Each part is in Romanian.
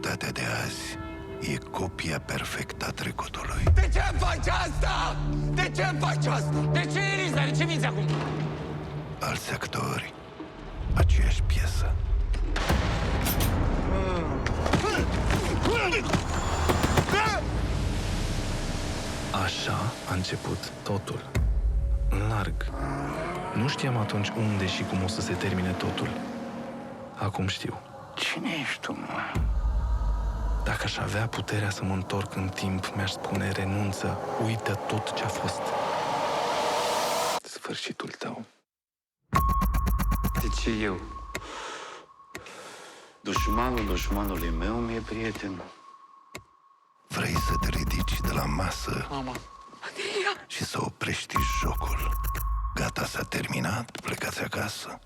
realitatea de azi e copia perfectă a trecutului. De ce faci asta? De ce faci asta? De ce, Eliza? De ce vinți acum? Alți actori, aceeași piesă. Așa a început totul. În larg. Nu știam atunci unde și cum o să se termine totul. Acum știu. Cine ești tu, mă? Dacă aș avea puterea să mă întorc în timp, mi-aș spune renunță, uită tot ce a fost. Sfârșitul tău. De ce eu? Dușmanul dușmanului meu mi-e prieten. Vrei să te ridici de la masă Mama. și să oprești jocul. Gata, s-a terminat, plecați acasă.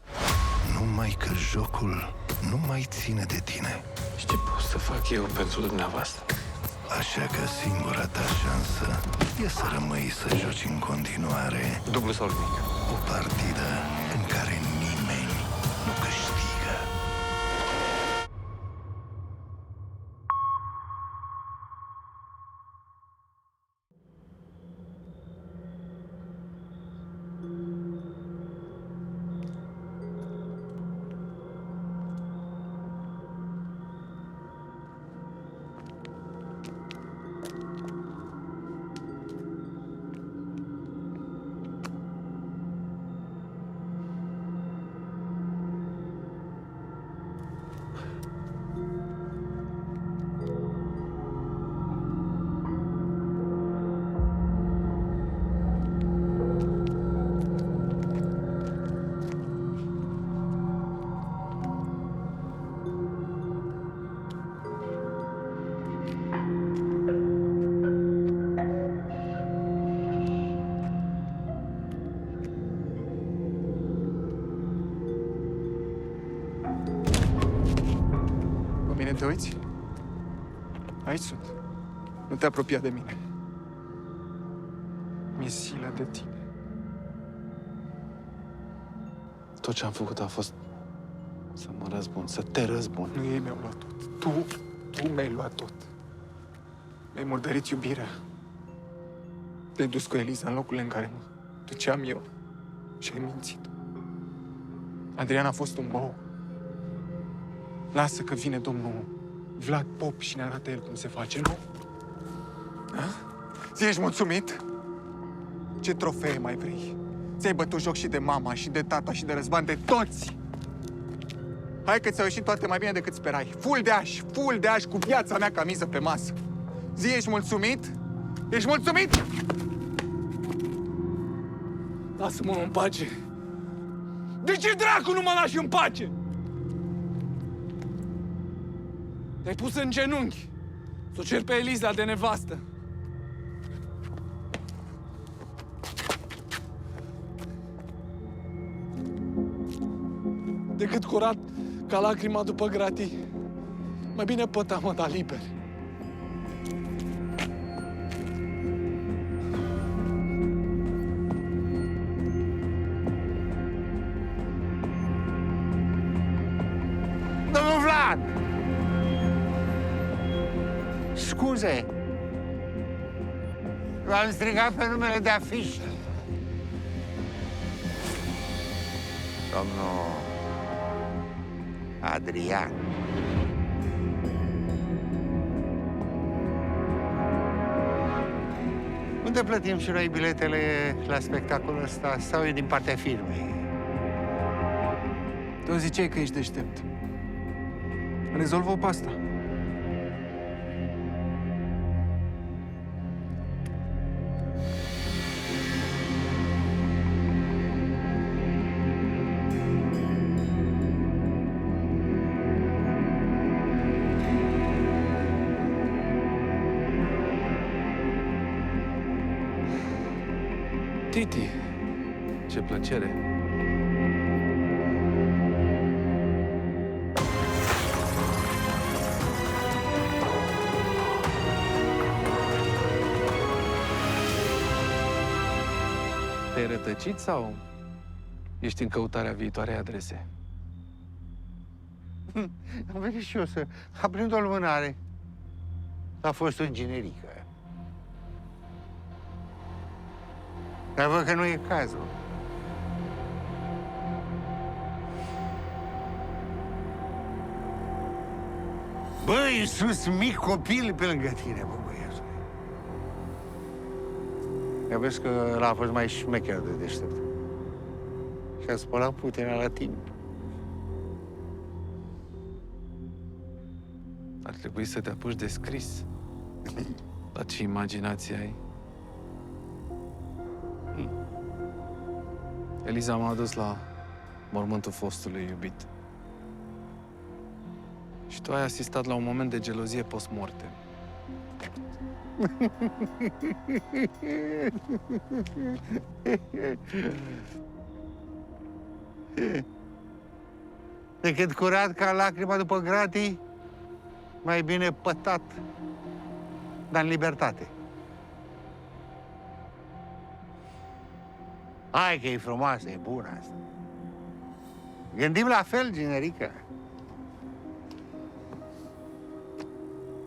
Numai că jocul nu mai ține de tine. Și ce pot să fac eu pentru dumneavoastră? Așa că singura ta șansă e să rămâi să joci în continuare Dublu sau nimic. o partidă în care nimeni nu câștigă. Pe mine te uiți? Aici sunt. Nu te apropia de mine. Mi-e silă de tine. Tot ce am făcut a fost să mă răzbun, să te răzbun. Nu ei mi-au luat tot. Tu mi-ai luat tot. Mi-ai murdărit iubirea. Te-ai dus cu Eliza în locurile în care mă duceam eu și ai mințit. Adrian a fost un bou. Lasă că vine domnul Vlad Pop și ne arată el cum se face, nu? Da? Ție ești mulțumit? Ce trofee mai vrei? Ți-ai bătut joc și de mama, și de tata, și de Răzvan, de toți! Hai că ți-au ieșit toate mai bine decât sperai. Full de aș cu viața mea ca miză pe masă. Zi, ești mulțumit? Ești mulțumit? Lasă-mă în pace. De ce dracu nu mă lași în pace? Te-ai pus în genunchi să o cer pe Eliza de nevastă. Decât curat ca lacrima după gratii, mai bine păta mă da liber. Domnul Vlad! Scuze! V-am strigat pe numele de afișă. Domnul Adrian. Unde plătim și noi biletele la spectacolul ăsta sau e din partea firmei? Tu ziceai că ești deștept. Rezolvă-o pe asta. Titi, ce plăcere! Te-ai rătăcit sau ești în căutarea viitoarei adrese? Am venit și eu să aprind o lumânare. A fost în generică. Dar văd că nu e cazul. Băi, sus mic copil pe lângă tine, bă, băiatul. Ia vezi că ăla a fost mai șmecher de deștept. Și a spălat puterea la timp. Ar trebui să te apuci de scris. La ce imaginație ai. Eliza m-a adus la mormântul fostului iubit. Și tu ai asistat la un moment de gelozie post-mortem. Decât curat ca lacrima după gratii, mai bine pătat, dar în libertate. Hai că e frumoasă, e bună asta. Gândim la fel, generică.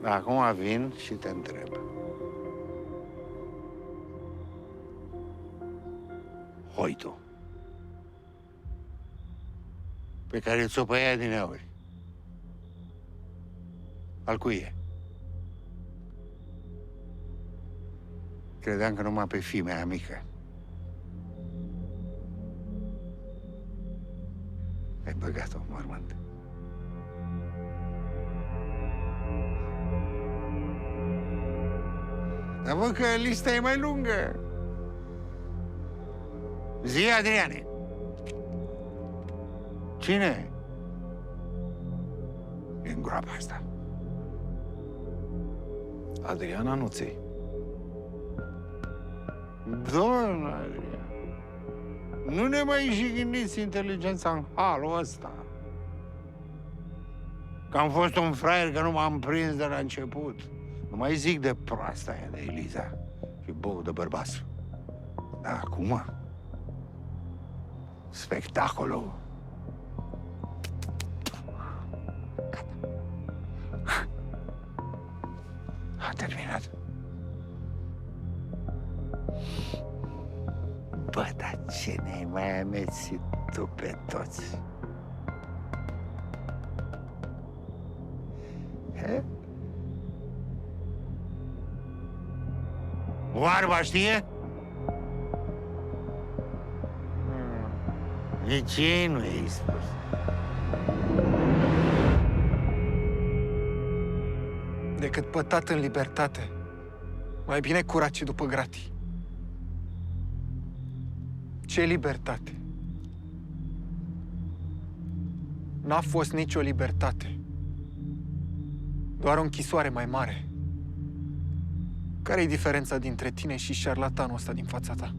Dar acum vin și te întreb. Hoitu, pe care ți-o păia din auri, al cui e? Credeam că numai pe fimea mică. Ai băgat-o în mormânt. Dar văd că lista e mai lungă. Zi, Adriane. Cine e în groapa asta? Adriana Nuței. Doamne, Adrian, nu ne mai jigniți inteligența în halul ăsta. Că am fost un fraier, că nu m-am prins de la început. Nu mai zic de proasta aia de Eliza și bou de bărbasul. Dar acum, spectacolul. Gata. A terminat. Bă, dar ce ne-ai mai amețit tu pe toți? He? Oarba știe? De ce nu i-ai spus? Decât pătat în libertate, mai bine curat și după gratii. Ce libertate? N-a fost nicio libertate. Doar o închisoare mai mare. Care-i diferența dintre tine și șarlatanul ăsta din fața ta?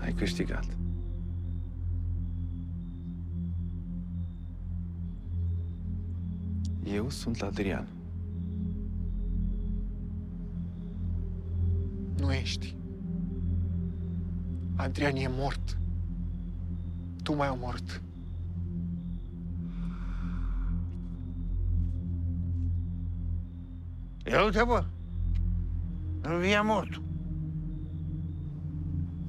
Ai câștigat. Eu sunt Adrian. Nu ești. Adrian e mort. Tu m-ai omorât. Ia uite, bă, învia mortul.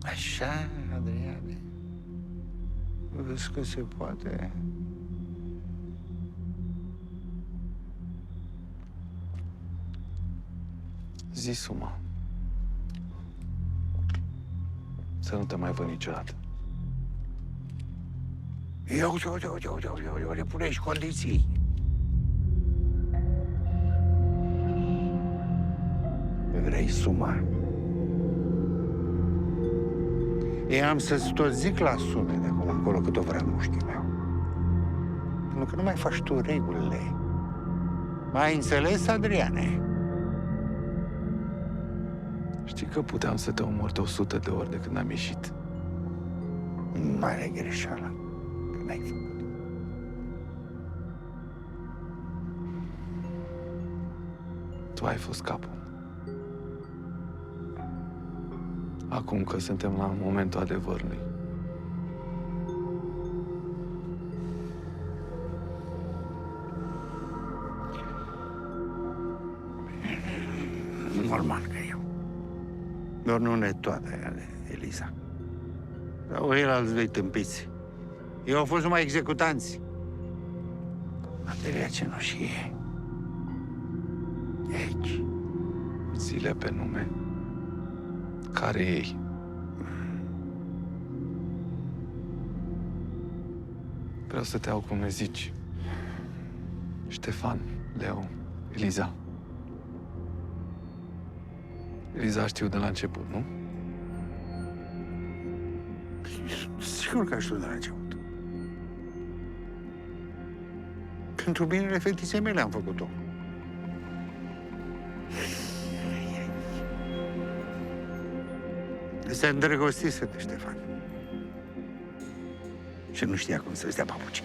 Așa, Adriane. Vezi că se poate. Zi suma. Să nu te mai văd niciodată. Ia uite, le punești condiții. Vrei suma? Eu am să-ți tot zic la sume de acum încolo cât o vrea mușchiul meu. Pentru că nu mai faci tu regulile. Mai înțeles, Adriane? Știi că puteam să te omor de 100 de ori de când am ieșit. Mare greșeală că n-ai făcut. Tu ai fost capul. Acum că suntem la momentul adevărului. Normal că eu. Doar nu ne toate aia de Eliza. Sau el alți doi tâmpiți. Eu au fost numai executanți. Materia cenușie. E aici. Zile pe nume. Care ei? Vreau să te iau cum le zici. Ștefan, Leo, Eliza. Eliza știu de la început, nu? Sigur că știu de la început. Pentru binele fetiței mele am făcut-o. Se îndrăgostise de Ștefan. Și nu știa cum să-ți dea papuci.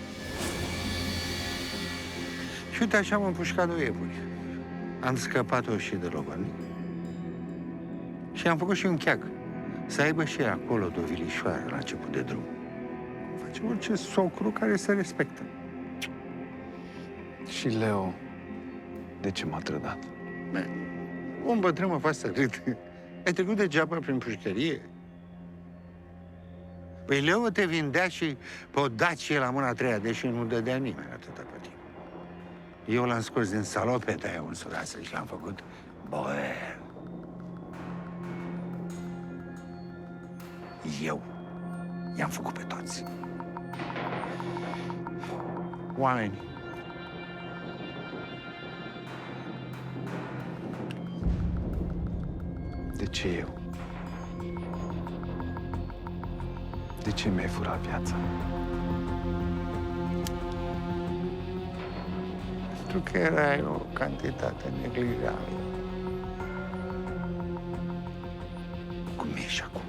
Și uite, așa am împușcat 2 iepuri. Am scăpat-o și de logodnic. Și am făcut și un cheag. Să aibă și acolo dovilișoară la început de drum. Face orice socru care se respectă. Și Leo, de ce m-a trădat? Un bătrân mă face să râd. Ai trecut degeaba prin pușcărie? Păi Leo te vindea și pe o Dacie la mâna a treia, deși nu dădea nimeni atâta pe tine. Eu l-am scos din salopeta aia unsurasă și l-am făcut boer. Eu i-am făcut pe toți. Oameni. De ce eu? De ce mi-ai furat viața? Pentru că erai o cantitate neglijabilă. Cum ești acum?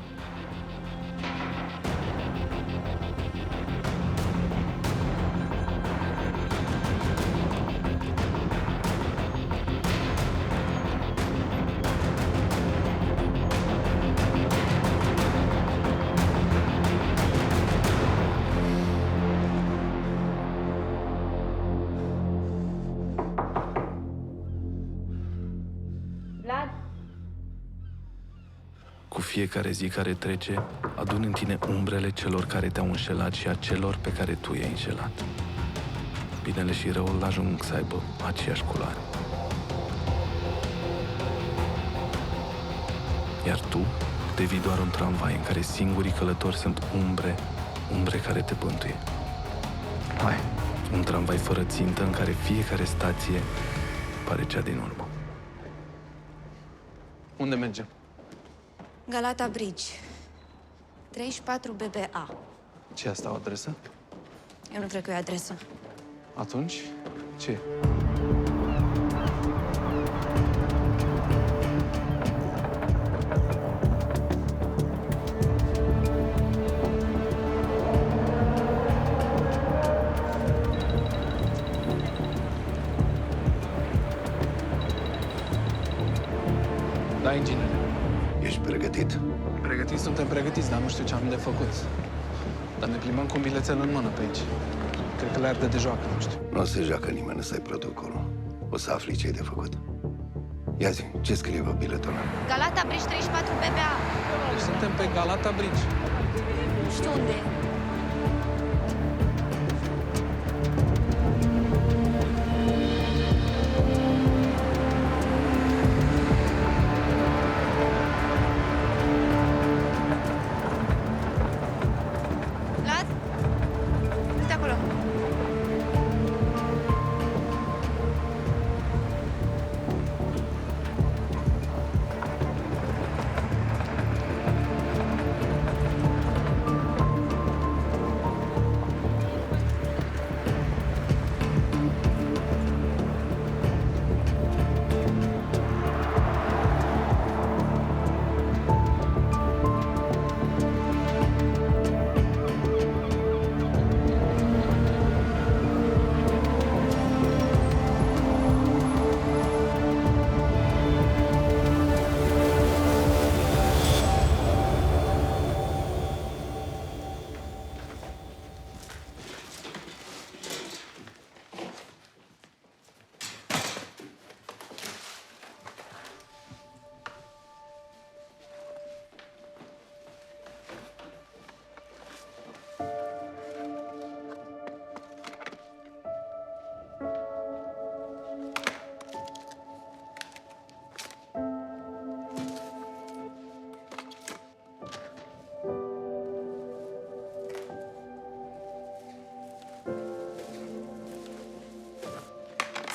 Vlad? Cu fiecare zi care trece, adun în tine umbrele celor care te-au înșelat și a celor pe care tu i-ai înșelat. Binele și răul ajung să aibă aceeași culoare. Iar tu devii doar un tramvai în care singurii călători sunt umbre care te bântuie. Hai, un tramvai fără țintă în care fiecare stație pare cea din urmă. Unde mergem? Galata Bridge. 34 BBA. Ce e asta, o adresă? Eu nu cred că e adresă. Atunci, ce? Da, inginere. Ești pregătit? Pregătiți, suntem pregătiți, dar nu știu ce am de făcut. Dar ne plimbăm cu un bilețel în mână pe aici. Cred că le arde de joacă, nu știu. Nu o să joacă nimeni să ai protocolul. O să afli ce ai de făcut. Ia zi, ce scrie pe biletul ăla? Galata Bridge 34 BBA. Deci suntem pe Galata Bridge. Nu știu unde e. Vlad? Uite acolo.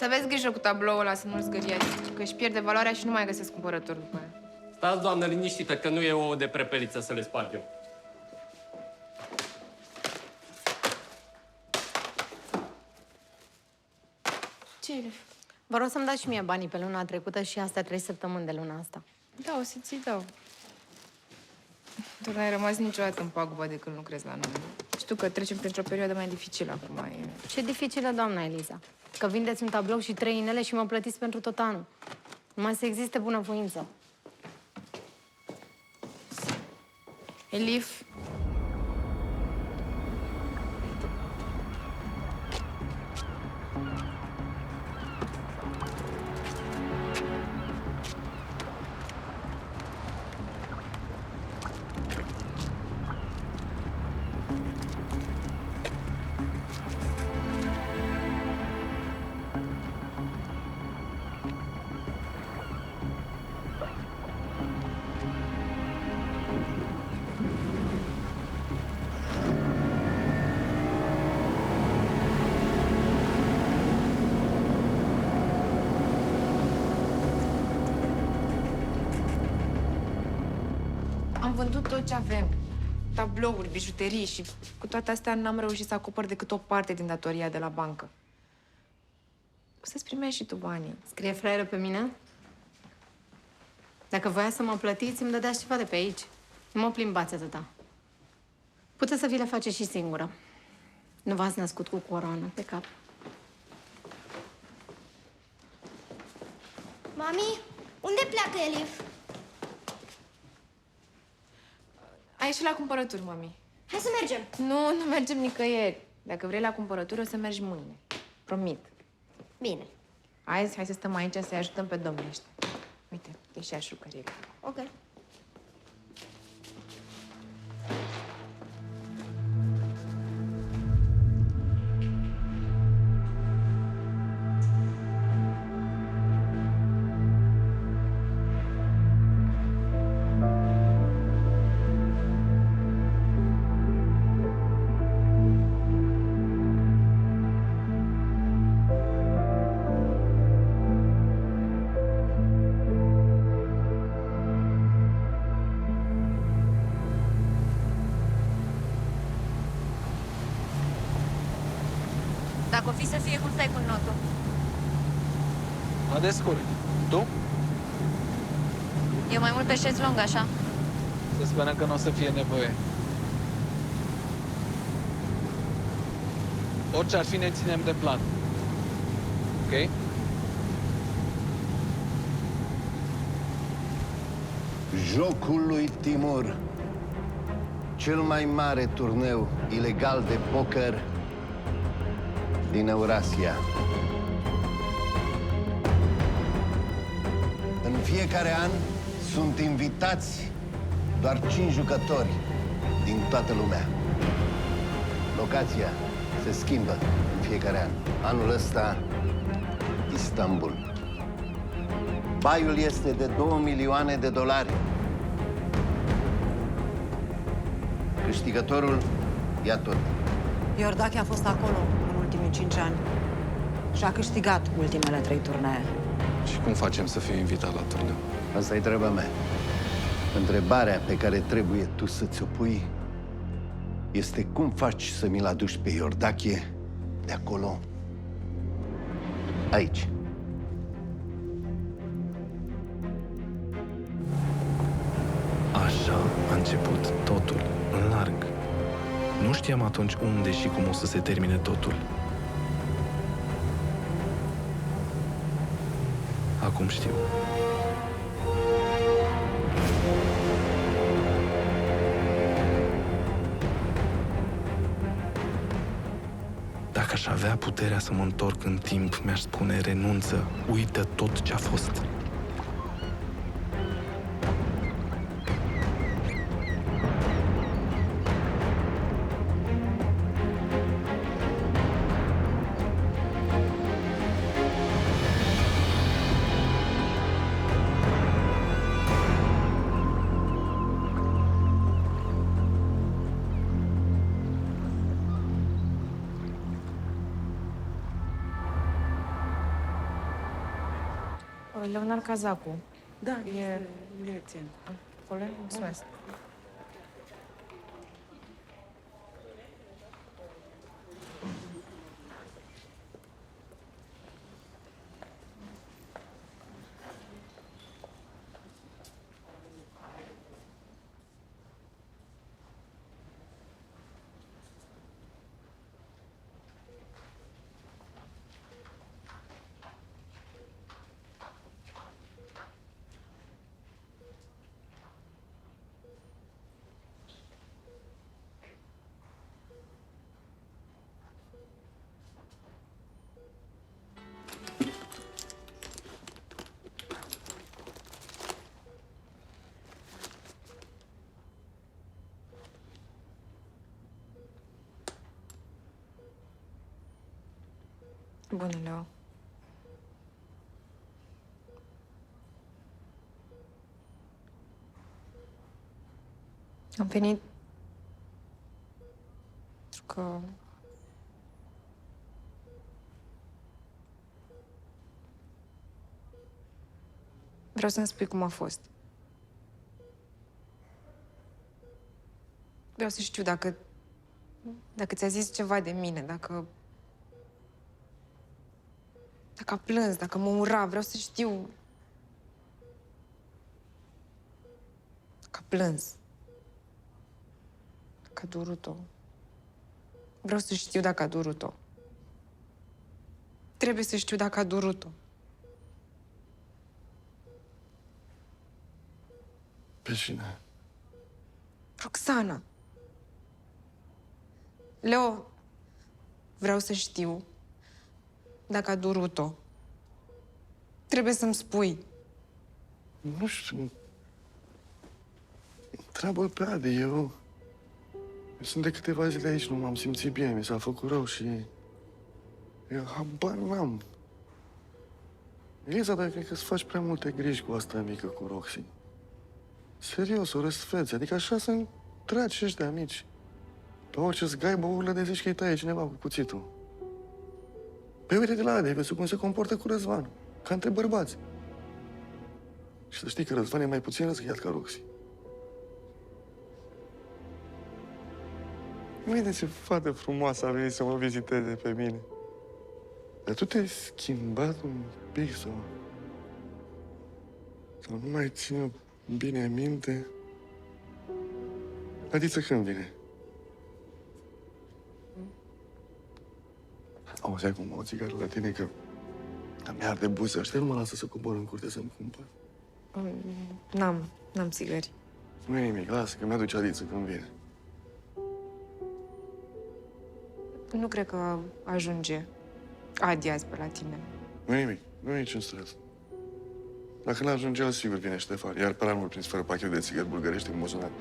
Să aveți grijă cu tabloul ăla să nu-l zgâriați, că își pierde valoarea și nu mai găsesc cumpărători după aia. Stați, doamnă, liniștită, că nu e ouă de prepeliță să le sparg eu. Ce e? Vă rog să-mi dați și mie banii pe luna trecută și astea 3 săptămâni de luna asta. Da, o să ți dau. Tu n-ai rămas niciodată în pagubă de când lucrezi la noi. Știu că trecem printr-o perioadă mai dificilă acum. Ce dificilă, doamna Eliza. Că vindeți un tablou și 3 inele și mă plătiți pentru tot anul. Numai să existe bunăvoință. Elif, am vândut tot ce avem. Tablouri, bijuterii și cu toate astea n-am reușit să acopăr decât o parte din datoria de la bancă. O să-ți primești și tu banii. Scrie fraieră pe mine? Dacă voia să mă plătiți, îmi dădeați ceva de pe aici. Nu mă plimbați atâta. Puteți să vi le faceți și singură. Nu v-ați născut cu coroană pe cap. Mami, unde pleacă Elif? A ieșit la cumpărături, mami. Hai să mergem. Nu mergem nicăieri. Dacă vrei la cumpărături, o să mergi mâine. Promit. Bine. Hai să stăm aici să-i ajutăm pe domnii ăștia. Uite, e și așucările. Ok. Dacă o fi să fie, cum stai cu notul? Mă descurc. Tu? E mai mult pe șezlong, așa? Să sperăm că nu o să fie nevoie. Orice ar fi, ne ținem de plan. Ok? Jocul lui Timur. Cel mai mare turneu ilegal de poker din Eurasia. În fiecare an sunt invitați doar 5 jucători din toată lumea. Locația se schimbă în fiecare an. Anul ăsta, Istanbul. Baiul este de 2 milioane de dolari. Câștigătorul ia tot. Iordache a fost acolo în ultimii 5 ani și a câștigat ultimele 3 turnee. Și cum facem să fiu invitat la turneu? Asta e treaba mea. Întrebarea pe care trebuie tu să-ți o pui este cum faci să mi-l aduci pe Iordache de acolo aici. Așa a început totul, în larg. Nu știam atunci unde și cum o să se termine totul. Acum știu. Dacă aș avea puterea să mă întorc în timp, mi-aș spune renunță, uită tot ce a fost. Leonard Cazacu. Da, e în direcție. Acolo? Mulțumesc. Bună, Leo. Am venit pentru că vreau să-mi spui cum a fost. Vreau să știu dacă ți-a zis ceva de mine, dacă a plâns, dacă mă ura, vreau să știu dacă a plâns, dacă a durut-o. Vreau să știu dacă a durut-o. Trebuie să știu dacă a durut-o. Pe cine? Roxana. Leo, vreau să știu dacă a durut-o. Trebuie să-mi spui. Nu știu. Întreabă-l pe Adi, eu sunt de câteva zile aici, nu m-am simțit bine, mi s-a făcut rău și... Eu habar n-am. Eliza, dar cred că îți faci prea multe griji cu asta mică, cu Roxy. Serios, o răsfeți, adică așa sunt dragi ăștia mici. Pe orice zgaibă urlă de zici că îi taie cineva cu cuțitul. Păi uite-te la Adi, vezi cum se comportă cu Răzvan, ca între bărbați. Și să știi că Răzvan e mai puțin răzghiat ca Roxy. Uite ce fată frumoasă a venit să mă viziteze pe mine. Dar tu te-ai schimbat un pic sau nu mai ține bine minte? Adiță când vine? Auzi acum o țigară la tine că mi-arde buza. Ăștia nu mă lasă să cobor în curte să-mi cumpăr. N-am țigări. Nu e nimic, lasă că mi-aduce Adiță când vine. Nu cred că ajunge Adi azi pe la tine. Nu e nimic, nu e niciun stres. Dacă n-ajunge el, sigur vine Ștefan, iar pe la nu-l prins fără pachet de țigări bulgărești în buzunar.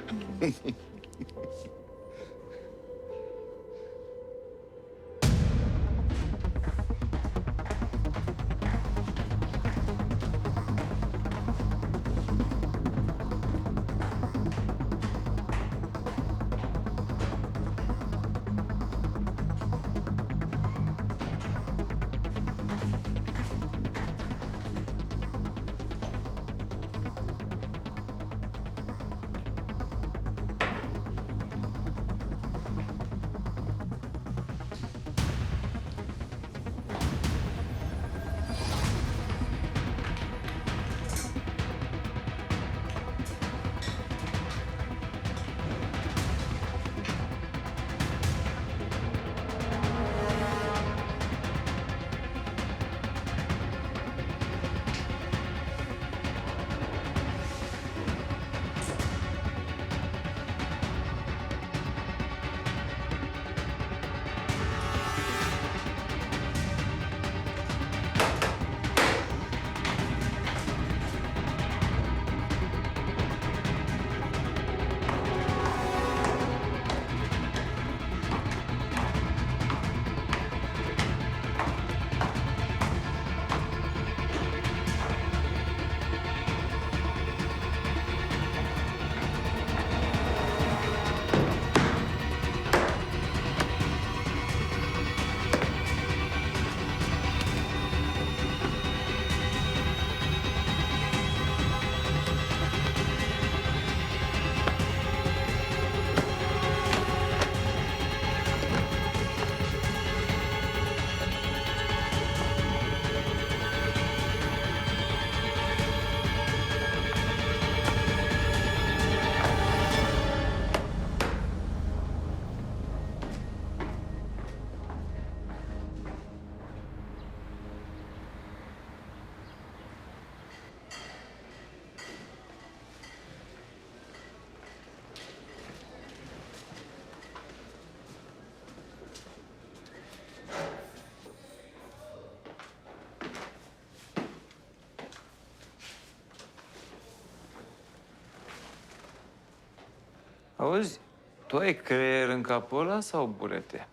Auzi, tu ai creier în capul ăla sau burete?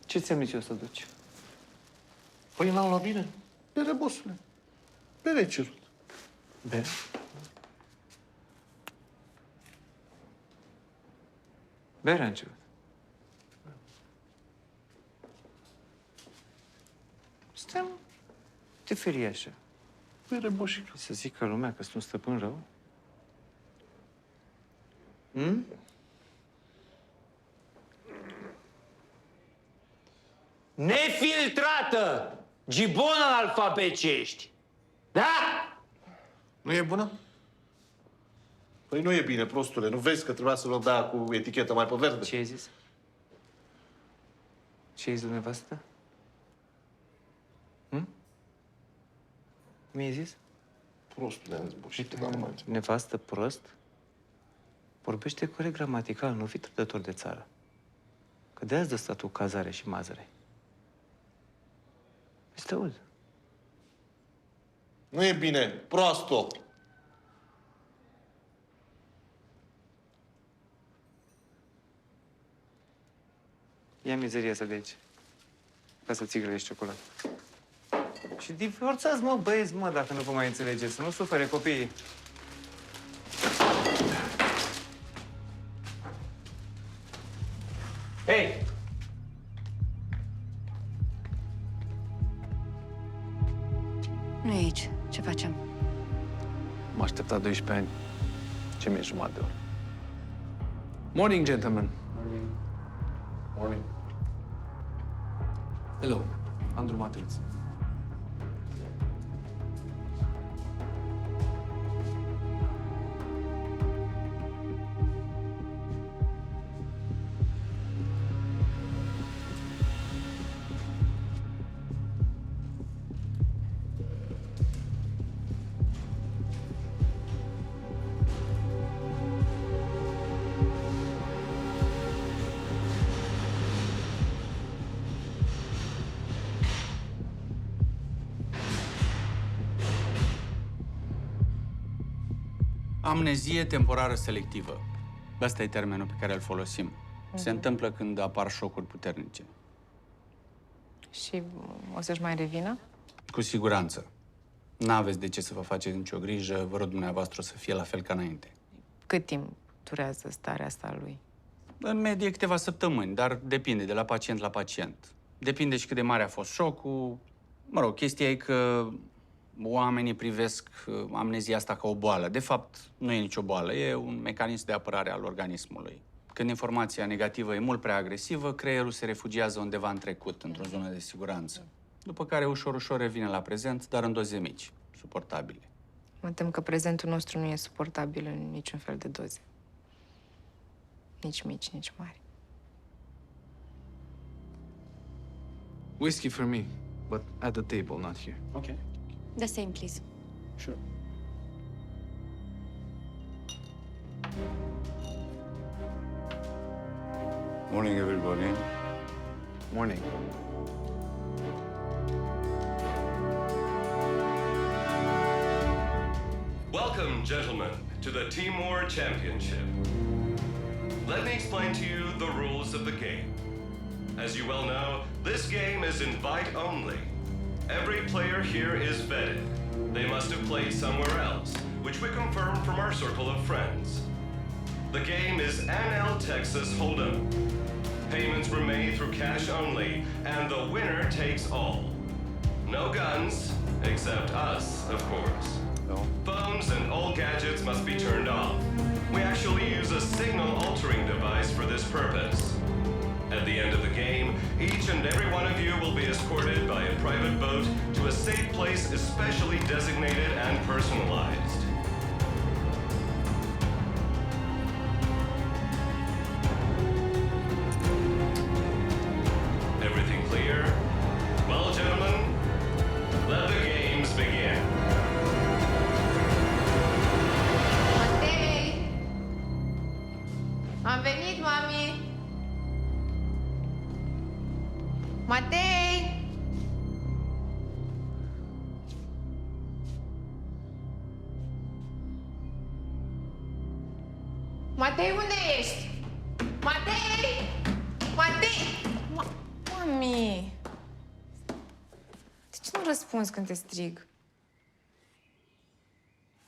Ce ți-am zis eu să duci? Păi n-am luat bine. Bere, bosule. Bere ai cerut. Bere? Bere am cerut. Stai, mă. Te ferii așa. Bere, boșică. Să zică lumea că sunt stăpân rău? Hmm? Nefiltrată! Gibon analfabet ce ești! Da? Nu e bună? Păi nu e bine, prostule. Nu vezi că trebuia să-l da cu etichetă mai pe verde? Ce ai zis? Ce ai zis dumneavoastră? Mi-ai zis? Prostule, am zis, boșică. Nevastă prost? Vorbește corect gramatical, nu fi trădător de țară. Că de azi dă statul cazare și mazăre. Este aud. Nu e bine, proasto. Ia mizeria asta de aici. Ca să ți grăiești ciocolată. Și divorțați, mă, băieți, mă, dacă nu vă mai înțelegeți. Să nu sufere copiii. Hei! Nu e aici. Ce facem? M-a așteptat 12 ani. Ce mi-e jumătate de oră? Morning, gentlemen. Morning. Hello. Andrew Matrix. Amnezie temporară selectivă. Ăsta e termenul pe care îl folosim. Se întâmplă când apar șocuri puternice. Și o să-și mai revină? Cu siguranță. N-aveți de ce să vă faceți nicio grijă, vă rog dumneavoastră să fie la fel ca înainte. Cât timp durează starea asta a lui? În medie câteva săptămâni, dar depinde de la pacient la pacient. Depinde și cât de mare a fost șocul. Mă rog, chestia e că oamenii privesc amnezia asta ca o boală. De fapt, nu e nicio boală, e un mecanism de apărare al organismului. Când informația negativă e mult prea agresivă, creierul se refugiază undeva în trecut, într-o zonă de siguranță. După care ușor, ușor revine la prezent, dar în doze mici, suportabile. Mă tem că prezentul nostru nu e suportabil în niciun fel de doze. Nici mici, nici mari. Whiskey for me, but at the table, not here. Okay. The same, please. Sure. Morning, everybody. Morning. Welcome, gentlemen, to the Timor Championship. Let me explain to you the rules of the game. As you well know, this game is invite only. Every player here is vetted. They must have played somewhere else, which we confirm from our circle of friends. The game is NL Texas Hold'em. Payments were made through cash only, and the winner takes all. No guns, except us, of course. No. Phones and all gadgets must be turned off. We actually use a signal altering device for this purpose. At the end of the game, each and every one of you will be escorted by a private boat to a safe place especially designated and personalized. Everything clear? Well, gentlemen, let the games begin. Matei! Am venit, mami! Matei! Matei, unde ești? Matei! Matei! Mami! De ce nu răspunzi când te strig?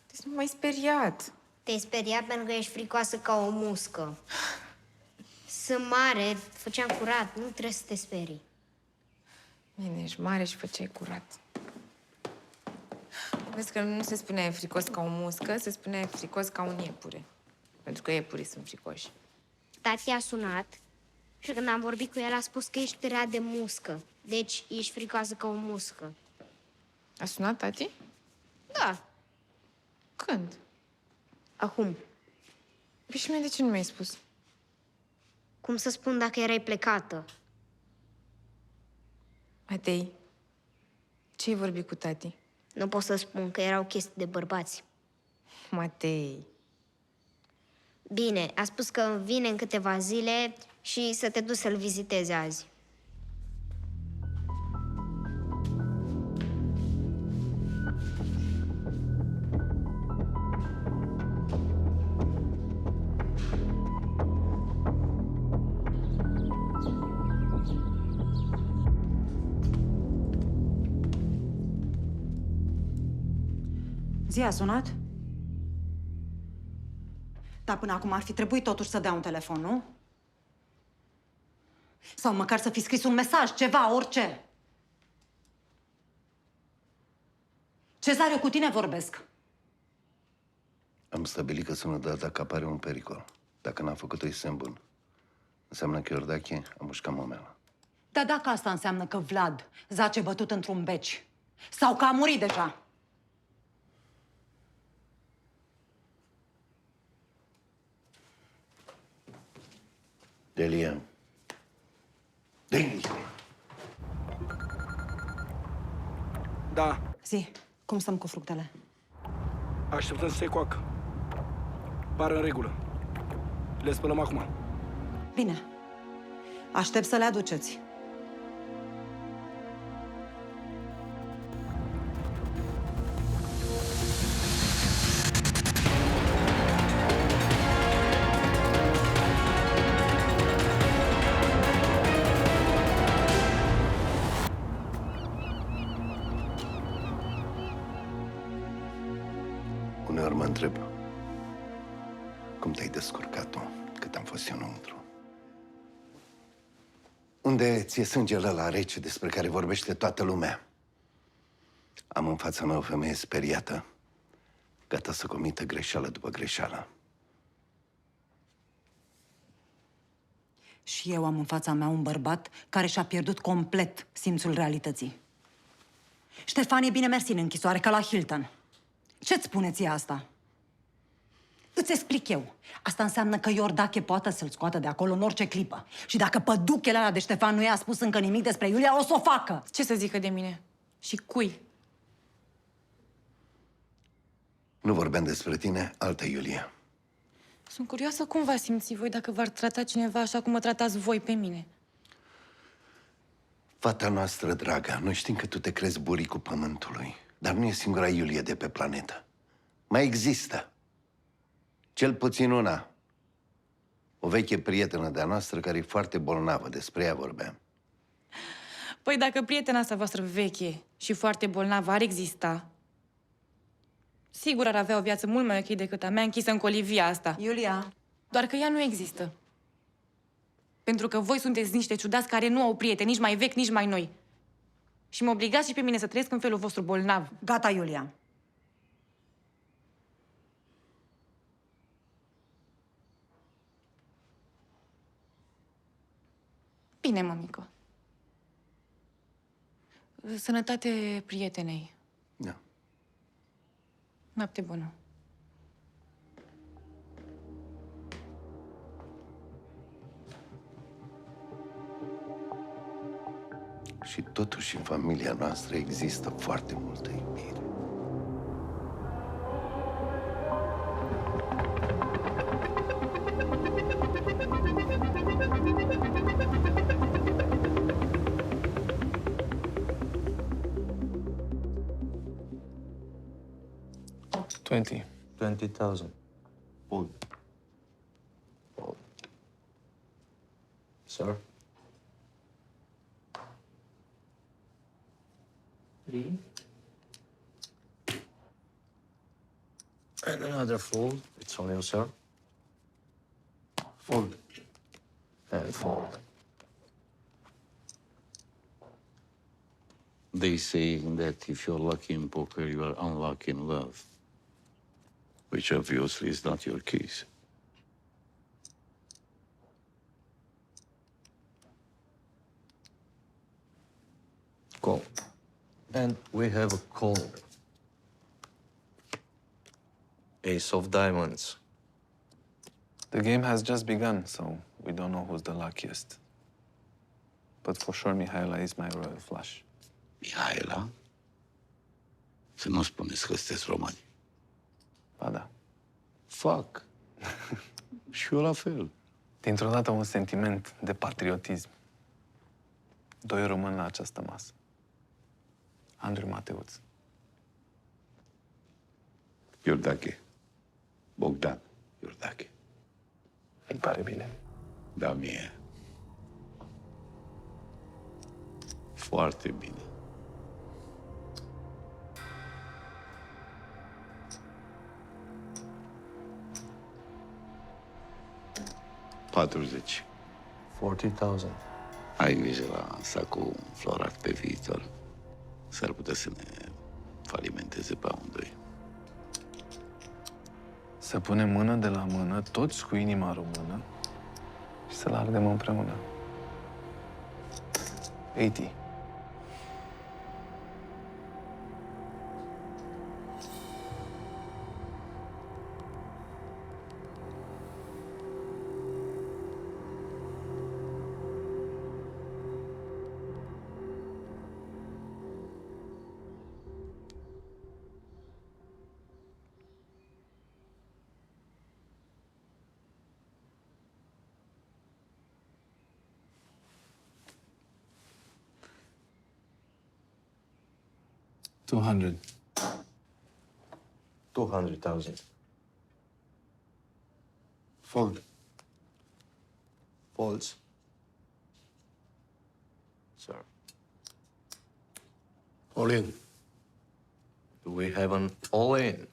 Deci nu m-ai speriat. Te-ai speriat pentru că ești fricoasă ca o muscă. Sunt mare, făceam curat, nu trebuie să te sperii. Bine, ești mare și făceai curat. Vezi că nu se spune fricos ca o muscă, se spune fricos ca un iepure. Pentru că iepurii sunt fricoși. Tati a sunat și când am vorbit cu el a spus că ești rea de muscă. Deci ești fricoasă ca o muscă. A sunat tati? Da. Când? Acum. Păi și mie de ce nu mi-ai spus? Cum să spun dacă erai plecată? Matei, ce-ai vorbit cu tati? Nu pot să spun că erau chestii de bărbați. Matei. Bine, a spus că vine în câteva zile și să te duci să-l vizitezi azi. Zi, a sunat? Dar până acum ar fi trebuit totuși să dea un telefon, nu? Sau măcar să fi scris un mesaj, ceva, orice. Cezar, eu cu tine vorbesc. Am stabilit că sună doar dacă apare un pericol. Dacă n-a făcut-o, e semn bun. Înseamnă că Iordache a mușcat momela. Dar dacă asta înseamnă că Vlad zace bătut într-un beci, sau că a murit deja, Delia. Delia. Da, zi, cum stăm cu fructele? așteptăm să se coacă. Par în regulă. Le spălăm acum. Bine. Aștept să le aduceți. Uneori mă întreb cum te-ai descurcat tu cât am fost eu înăuntru. Unde ți-e sângele ăla rece despre care vorbește toată lumea? Am în fața mea o femeie speriată, gata să comită greșeală după greșeală. Și eu am în fața mea un bărbat care și-a pierdut complet simțul realității. Ștefan e bine mersi în închisoare, ca la Hilton. Ce-ți spune ție asta? Îți explic eu. Asta înseamnă că Iordache poate să-l scoată de acolo în orice clipă. Și dacă păduchele ăla de Ștefan nu i-a spus încă nimic despre Iulia, o să o facă! Ce să zică de mine? Și cui? Nu vorbeam despre tine, altă Iulia. Sunt curioasă cum v-ați simți voi dacă v-ar trata cineva așa cum mă tratați voi pe mine. Fata noastră, dragă, noi știm că tu te crezi buricul pământului, dar nu e singura Iulie de pe planetă. Mai există. Cel puțin una. O veche prietenă de-a noastră care e foarte bolnavă, despre ea vorbeam. Păi dacă prietena asta voastră veche și foarte bolnavă ar exista, sigur ar avea o viață mult mai ok decât a mea închisă în colivia asta. Iulia. Doar că ea nu există. Pentru că voi sunteți niște ciudați care nu au prieteni, nici mai vechi, nici mai noi. Și mă obligați și pe mine să trăiesc în felul vostru bolnav. Gata, Iulia. Bine, mămică. Sănătate prietenei. Da. Noapte bună. Și totuși în familia noastră există foarte multă iubire. $20,000. Bun. Sir? 3. And another fold. It's on you, sir. Fold. And fold. They say that if you're lucky in poker, you are unlucky in love. Which obviously is not your case. Call. And we have a call. Ace of diamonds. The game has just begun, so we don't know who's the luckiest. But for sure, Mihaela is my royal flush. Mihaela? Să nu spuneți că sunteți romani. Ba da. Fuck. Și eu la fel. Dintr-o dată un sentiment de patriotism. 2 români la această masă. Andrei Mateuț. Iordache. Bogdan Iordache. Îi pare bine? Da, mie. Foarte bine. $40,000. 40,000. Ai grijă la sacul florat pe viitor. S-ar putea să ne falimenteze pe amândoi. Să punem mână de la mână, toți cu inima română, și să-l ardem împreună. 80. $200. 200,000. Fold. Folds. Sir. All in. Do we have an all-in?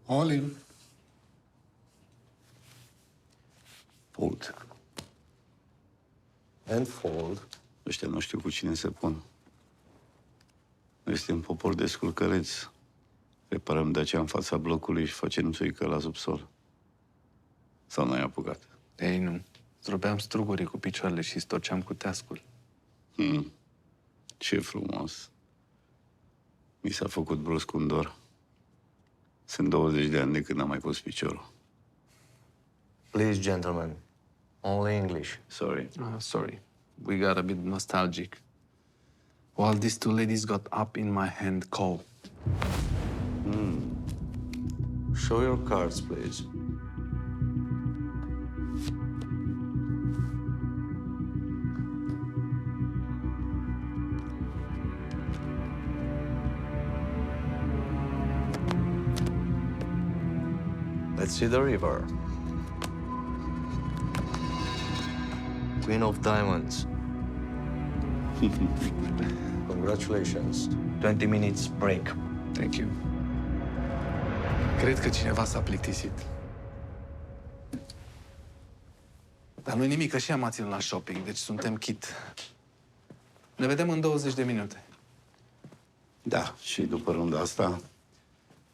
All in. Fold. And fold. Ăștia nu știu cu cine se pun. Noi suntem popor de sculcăreți. Reparăm de-aceea în fața blocului și facem țuică la subsol. Sau n-ai apucat? Ei, nu. Zdrobeam strugurii cu picioarele și storceam cu teascul. Ce frumos. Mi s-a făcut brusc un dor. Sunt 20 de ani de când n-am mai pus piciorul. Please, gentlemen. Only English. Sorry. Sorry. We got a bit nostalgic. While these 2 ladies got up in my hand, call. Show your cards, please. Let's see the river. Queen of diamonds. Congratulations. 20 minutes break. Thank you. Cred că cineva s-a plictisit. Dar nu-i nimic, că și am ținut la shopping, deci suntem kit. Ne vedem în 20 de minute. Da, și după runda asta,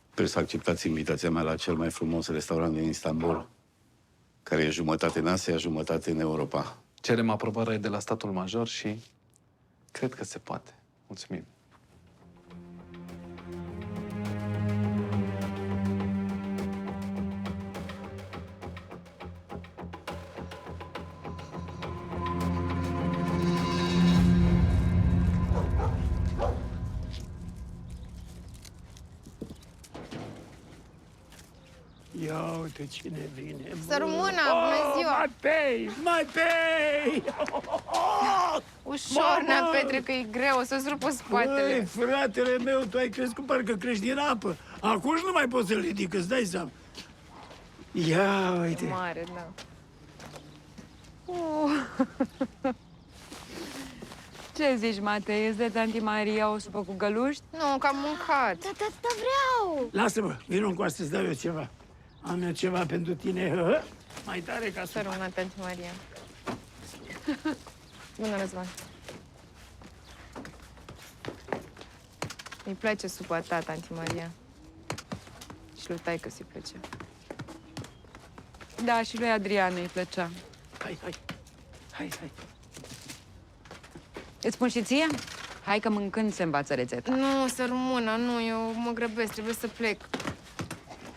trebuie să acceptați invitația mea la cel mai frumos restaurant din Istanbul, care e jumătate în Asia, jumătate în Europa. Cerem aprobare de la statul major și cred că se poate. Mulțumim. Ia uite cine vine. Sărmâna, bună ziua! My pay! Ușor, Nea Petre, că e greu, o să-ți rupă spatele. Băi, fratele meu, tu ai crescut parcă crești din apă. Acum nu mai poți să-l ridic, îți dai seama. Ia uite. Mare, da. Ce zici, Matei? Îți dă tanti Maria o supă cu găluști? Nu, că am mâncat. Da, vreau! Lasă-mă, vino cu asta, îți dau eu ceva. Am eu ceva pentru tine, mai tare ca Să rămână, tanti Maria. Bună, Răzvan. Îi place supa ta, tanti Maria. Și lui taică să-i plăcea. Da, și lui Adrian îi plăcea. Hai. Îți spun și ție? Hai că mâncând se învață rețeta. Nu, să rămână, nu, eu mă grăbesc, trebuie să plec.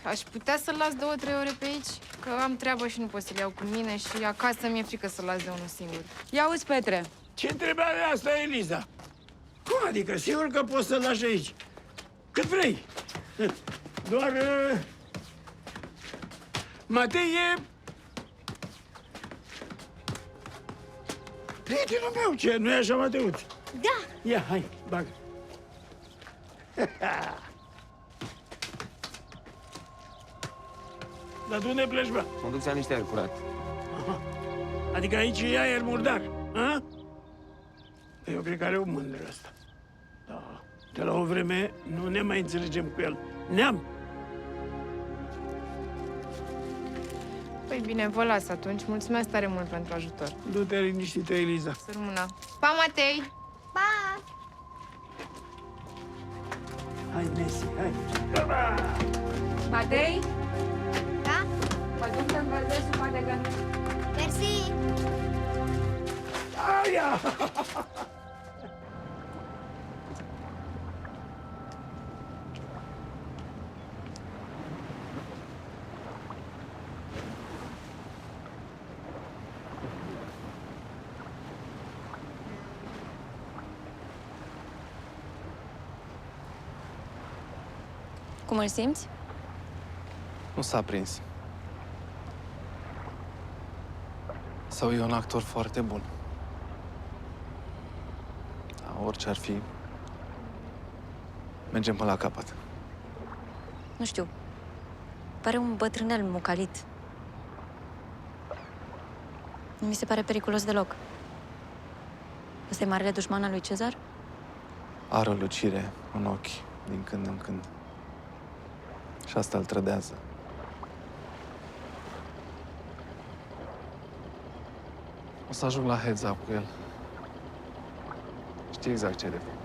Aș putea să-l las 2-3 ore pe aici? Că am treabă și nu pot să-l iau cu mine și acasă mi-e frică să-l las de unul singur. Ia uzi, Petre. Ce întrebare e asta, Eliza? Cum adică? Sigur că poți să-l lași aici. Cât vrei. Doar... Matei e... prietenul meu, ce? Nu-i așa, Mateuț? Da. Ia, hai, bagă. Dar tu unde pleci, bă? Mă duc să am niște aer curat. Aha. Adică aici e aer murdar, a? Eu cred că are o mândră asta. Da. De la o vreme nu ne mai înțelegem cu el. Neam! Păi bine, vă las atunci. Mulțumesc tare mult pentru ajutor. Du-te liniștită, Eliza. Să rămână. Pa, Matei! Pa! Hai, Messi, hai. Matei? Da? Mă duc să încălzesc supa de gănuși. Mersi! Aia! Cum îl simți? Nu s-a prins. Sau e un actor foarte bun. Dar orice ar fi, mergem până la capăt. Nu știu. Pare un bătrânel mucalit. Nu mi se pare periculos deloc. Ăsta e marele dușman al lui Cezar? Are o lucire în ochi, din când în când. Și asta îl trădează. O să ajung la heads up cu el. Știi exact ce e de făcut.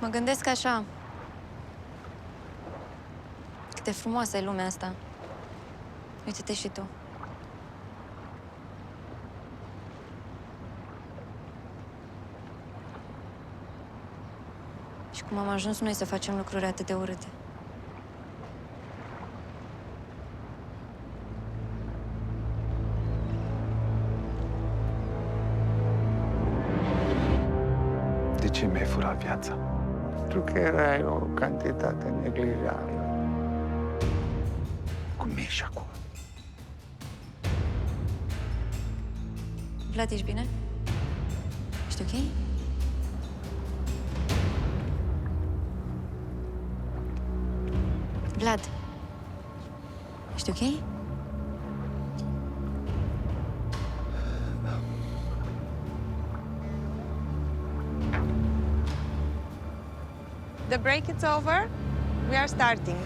Mă gândesc așa. Cât de frumoasă e lumea asta. Uite-te și tu. Și cum am ajuns noi să facem lucruri atât de urâte. De ce mi-ai furat viața? Tu că erai o cantitate neglijabilă. Cum ești acum? Vlad, ești bine? Ești ok? Vlad, ești ok? The break is over. We are starting.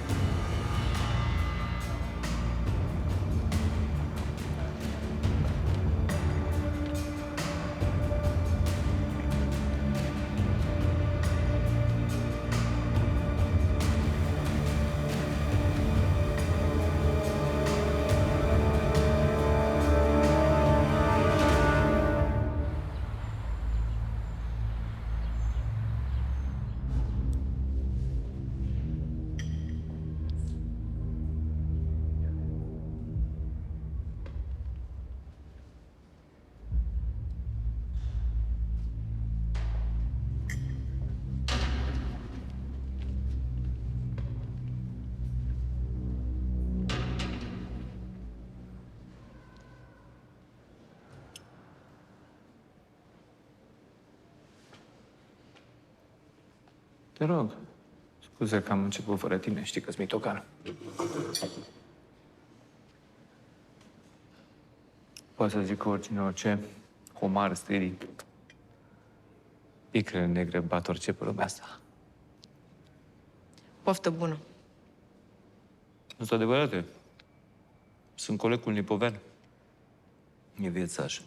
Te rog. Scuze că am început fără tine, știi că-s mitocan. Poate să zic oricine orice, homar, stârii. Icrele negre bat orice pe lumea asta. Poftă bună. Nu sunt adevărate. Sunt colegul Lipoven. E viețaș.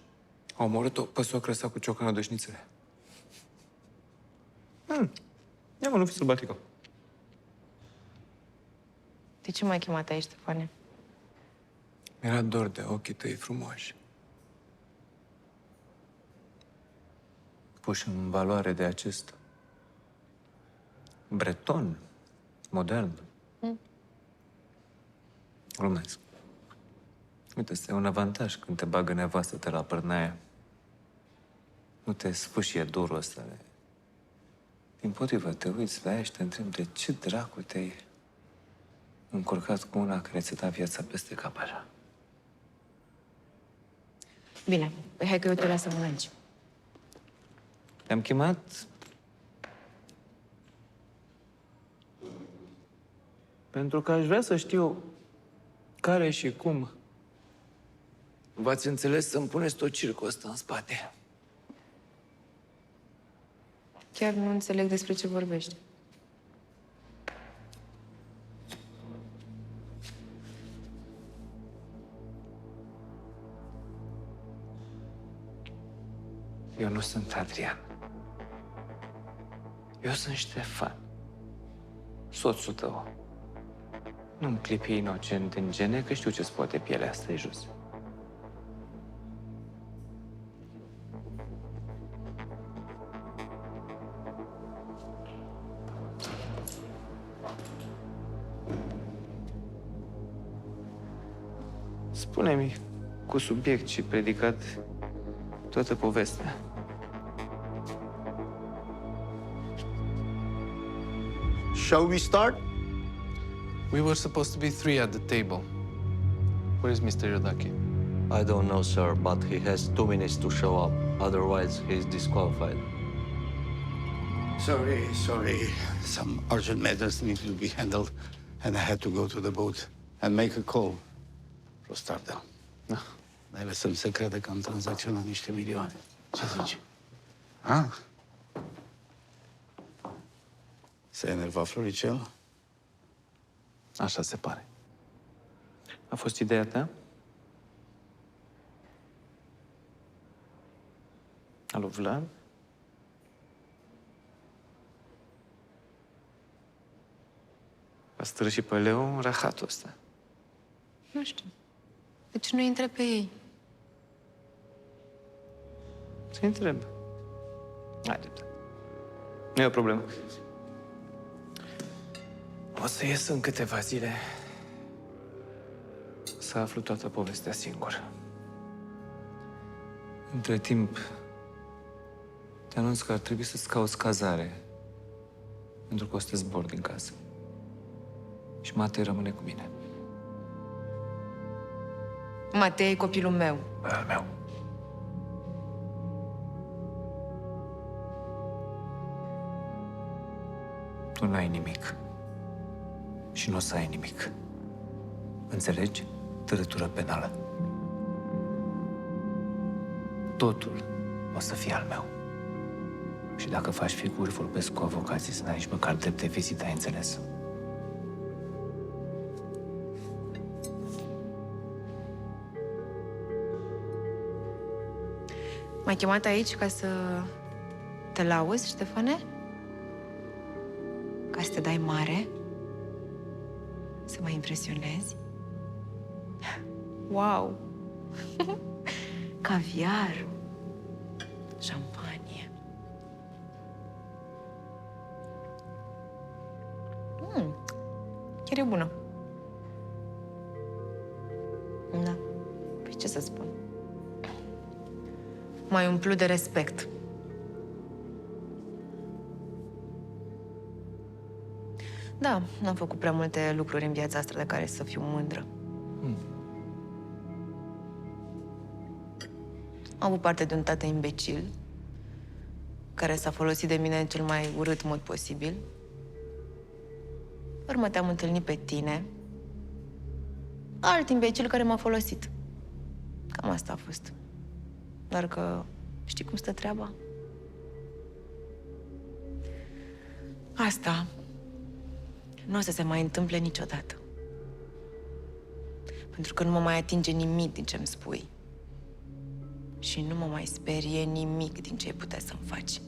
A omorât-o pe socră sa cu ciocană de șnițele. Ia mă, nu fi sălbatică. De ce m-ai chemat aici, Ștefane? Mi-era dor de ochii tăi frumoși. Puși în valoare de acest breton modern. Glumesc. Uite, este un avantaj când te bagă nevastă te la părnaia. Nu te sfâșie dorul ăsta. Dimpotrivă, te uiți la ea și te întrebi de ce dracu te-ai încurcat cu una care ți-a dat viața peste cap așa. Bine, hai că eu te las să mănânci. Te-am chemat pentru că aș vrea să știu care și cum v-ați înțeles să-mi puneți tot circul ăsta în spate. Chiar nu înțeleg despre ce vorbești. Eu nu sunt Adrian. Eu sunt Ștefan, soțul tău. Nu-mi clipi inocent în gene, că știu ce-ți poate pielea asta, e jos. Spune-mi cu subiect și predicat toată povestea. Shall we start? We were supposed to be 3 at the table. Where is Mr. Yodaki? I don't know, sir, but he has 2 minutes to show up. Otherwise, he's disqualified. Sorry. Some urgent matters need to be handled, and I had to go to the boat and make a call. Rostardă. Da. Mai lăsăm să crede că am tranzacționat niște milioane. Ce zici? Ha? S-a enervat Floricel? Așa se pare. A fost ideea ta? Alo, Vlad? A strâns și pe Leo în rahatul ăsta. Nu știu. De ce nu intre pe ei? Să-i întreb. Haide. Nu e o problemă. O să ies în câteva zile să aflu toată povestea singur. Între timp, te anunț că ar trebui să-ți cauți cazare, pentru că o să te zbor din casă. Și Matei rămâne cu mine. Matei e copilul meu. Al meu. Tu n-ai nimic. Și nu o să ai nimic. Înțelegi? Tărătură penală. Totul o să fie al meu. Și dacă faci figuri, vorbesc cu avocații să n-ai nici măcar drept de vizită, ai înțeles? M-ai chemat aici ca să te lauzi, Ștefane? Ca să te dai mare? Să mă impresionezi? Wow! Caviar! Șampanie! Chiar e bună. Da. Păi ce să spun? M-ai umplut de respect. Da, n-am făcut prea multe lucruri în viața asta de care să fiu mândră. Am avut parte de un tată imbecil, care s-a folosit de mine în cel mai urât mod posibil Pe urmă te-am întâlnit pe tine. Alt imbecil care m-a folosit. Cam asta a fost. Doar că știi cum stă treaba? Asta nu o să se mai întâmple niciodată. Pentru că nu mă mai atinge nimic din ce-mi spui. Și nu mă mai sperie nimic din ce ai putea să-mi faci.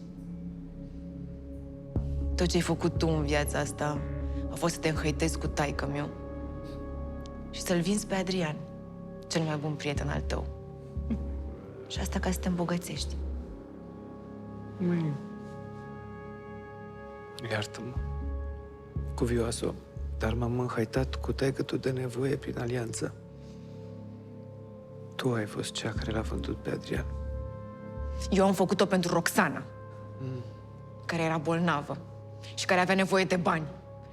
Tot ce ai făcut tu în viața asta a fost să te înhăitezi cu taică-miu și să-l vinzi pe Adrian, cel mai bun prieten al tău. Și asta ca să te îmbogățești. Iartă-mă, cuvioasă, dar m-am înhăitat cu taică-tu de nevoie prin alianță. Tu ai fost cea care l-a vândut pe Adrian. Eu am făcut-o pentru Roxana, care era bolnavă și care avea nevoie de bani.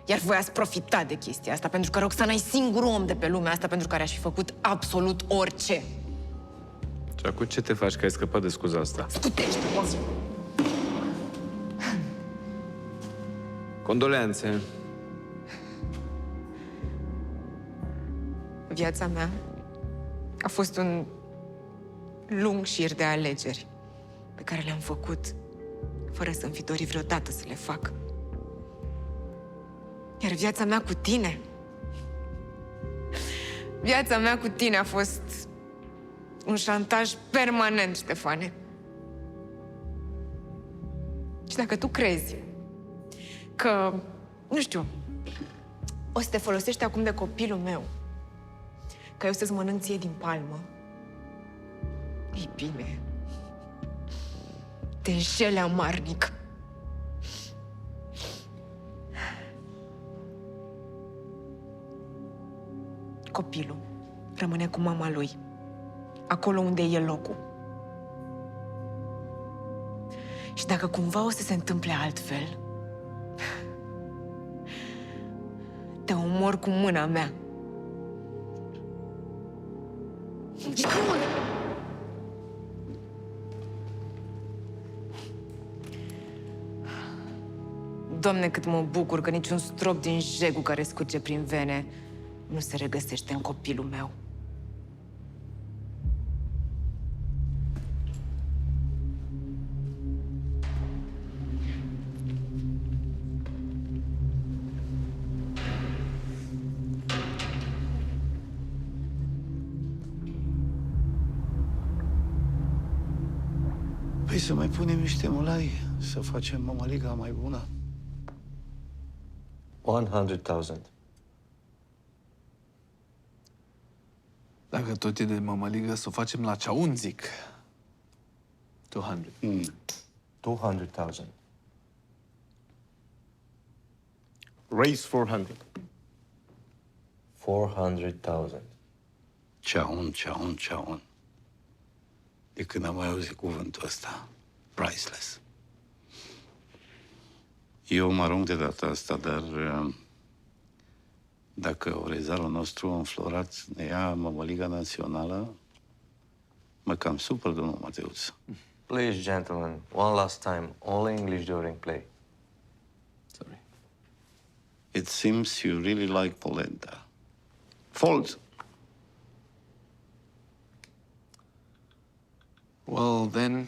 Iar voi ați profitat de chestia asta, pentru că Roxana e singurul om de pe lumea asta pentru care aș fi făcut absolut orice. Și acum ce te faci că ai scăpat de scuza asta? Scutește-mă! Condoleanțe. Viața mea a fost un lung șir de alegeri pe care le-am făcut fără să-mi fi dorit vreodată să le fac. Iar viața mea cu tine... Viața mea cu tine a fost un șantaj permanent, Ștefane. Și dacă tu crezi că, nu știu, o să te folosești acum de copilul meu, că eu să-ți mănânc ție din palmă, ei bine, te înșeli amarnic. Copilul rămâne cu mama lui, acolo unde e locul. Și dacă cumva o să se întâmple altfel, te omor cu mâna mea. Doamne, cât mă bucur că niciun strop din jegul care scurge prin vene nu se regăsește în copilul meu. Păi să mai punem niște mulai, să facem mămăliga mai bună. 100,000. Dacă tot e de mămăligă, să o facem la ceaun, zic. 200. 200,000. Raise 400. 400,000. Ceaun. De când am mai auzit cuvântul ăsta. Priceless. Eu mă arunc de data asta, dar dacă orezarul nostru înflorat ne ia mămăliga națională, mă cam supăr, domnul Mateuț. Please, gentlemen, one last time. Only English during play. Sorry. It seems you really like polenta. Fold. Well, then,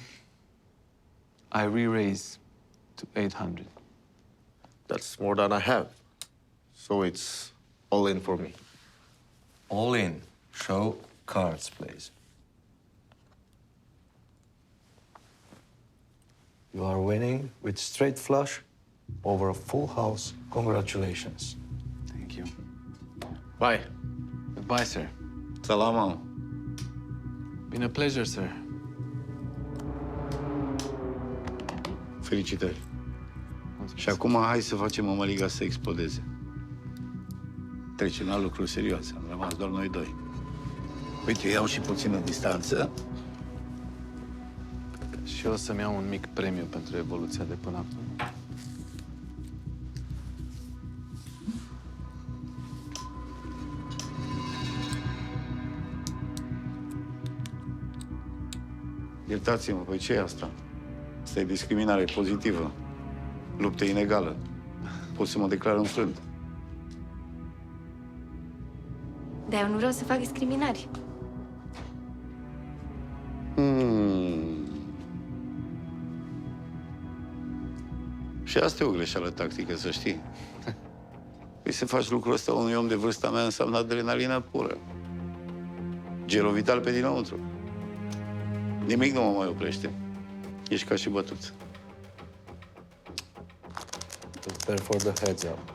I re-raise to 800. That's more than I have. So it's all in for me. All in. Show cards, please. You are winning with straight flush over a full house. Congratulations. Thank you. Bye. Goodbye, sir. Salama. Been a pleasure, sir. Felicitări. Și acum hai să facem mămăliga să explodeze. Trecem la lucruri serioase. Am rămas doar noi doi. Uite, iau și puțină distanță. Și eu o să-mi iau un mic premiu pentru evoluția de până acum. Iertați-mă, păi ce e asta? Asta e discriminare pozitivă. Luptă inegală. Pot să mă declar înfrânt. Dar eu nu vreau să fac discriminări. Și asta e o greșeală tactică, să știi. Păi să faci lucrul ăsta unui om de vârsta mea înseamnă adrenalină pură. Gerovital pe dinăuntru. Nimic nu mă mai oprește. Ești ca și bătut. Prepare for the heads up.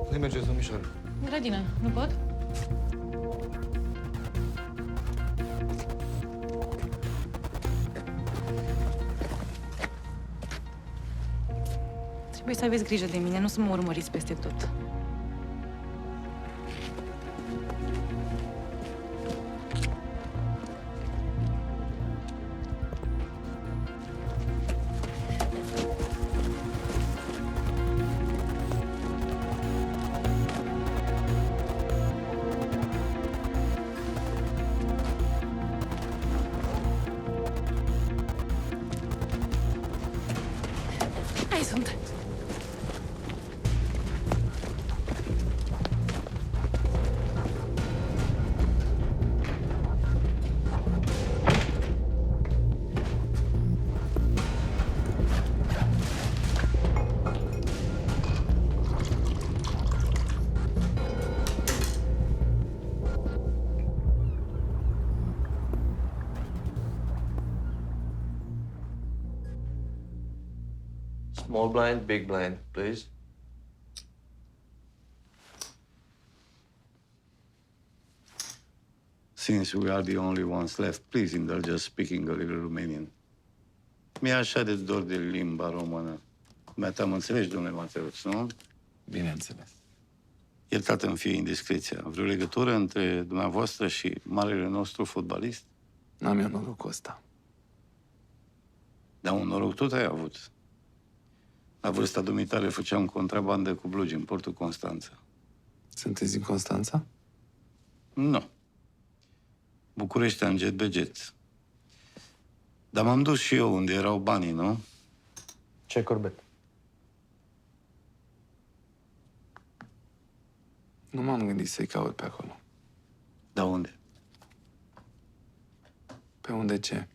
Unde mergeți, domnișoară? Grădină, nu pot? Trebuie să aveți grijă de mine, nu să mă urmăriți peste tot. Hai sunt! Small blind, big blind, please. Since we are the only ones left, please indulge us speaking a little Romanian. Mi-e așa de dor de limba română. Dumneata mă înțelegi, domnule Mateuț, nu? Bineînțeles. Iertată-mi fie indiscreția. Vreo legătură între dumneavoastră și marele nostru fotbalist? N-am eu norocul ăsta. Dar un noroc tot ai avut. La vârsta dumitare făceam contrabandă cu blugi în portul Constanța. Sunteți din Constanța? Nu. Bucureștean jet be jet. Dar m-am dus și eu unde erau banii, nu? Ce corbet? Nu m-am gândit să-i caut pe acolo. Dar unde? Pe unde ce?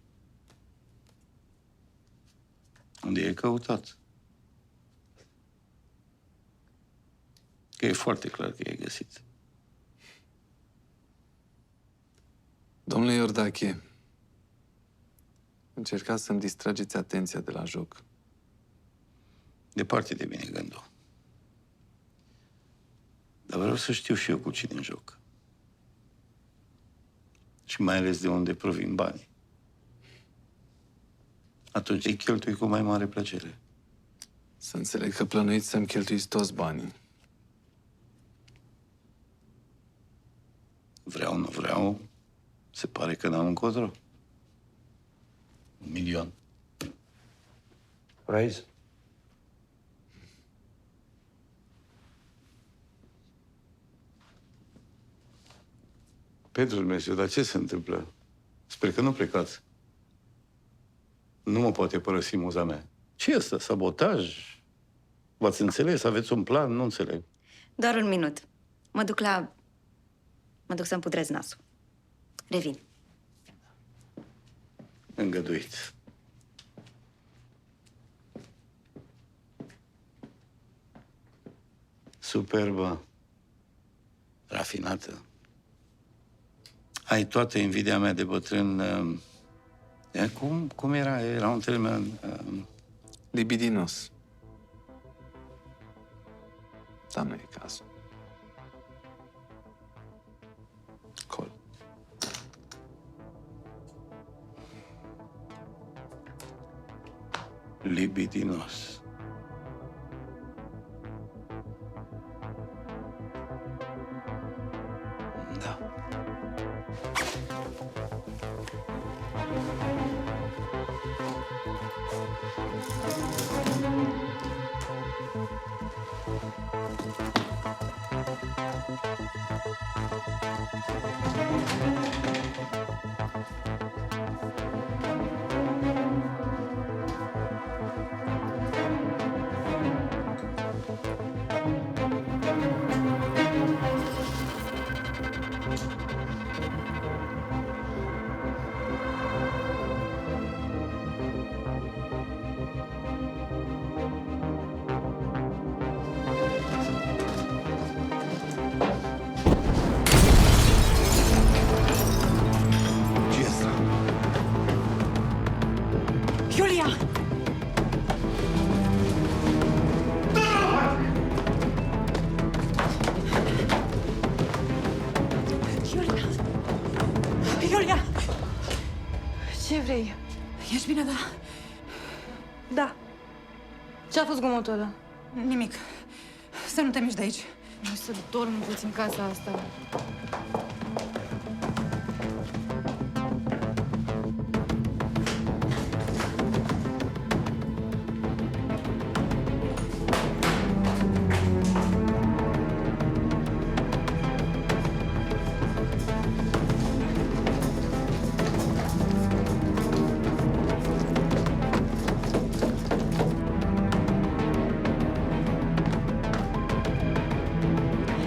Unde e căutat. Că e foarte clar că e găsit. Domnule Iordache, încercați să-mi distrageți atenția de la joc. Departe de mine gândul. Dar vreau să știu și eu cu cine în joc. Și mai ales de unde provin banii. Atunci îi cheltui cu mai mare plăcere. Să înțeleg că plănuiți să-mi cheltuiți toți banii. Vreau, nu vreau, se pare că n-am încotro. 1.000.000. Raise. Pentru Dumnezeu, dar ce se întâmplă? Sper că nu plecați. Nu mă poate părăsi muza mea. Ce e ăsta? Sabotaj? V-ați înțeles? Aveți un plan? Nu înțeleg. Doar un minut. Mă duc să-mi pudrez nasul. Revin. Îngăduit. Superbă. Rafinată. Ai toată invidia mea de bătrân. Cum era? Era un termen... Libidinos. Dar nu e cazul. Col. libidinos. Da. Iulia! Iulia! Iulia! Ce vrei? Ești bine, da? Da. Ce-a fost zgomotul ăla? Nimic. Să nu te miști de aici. Vreau să dorm puțin casa asta.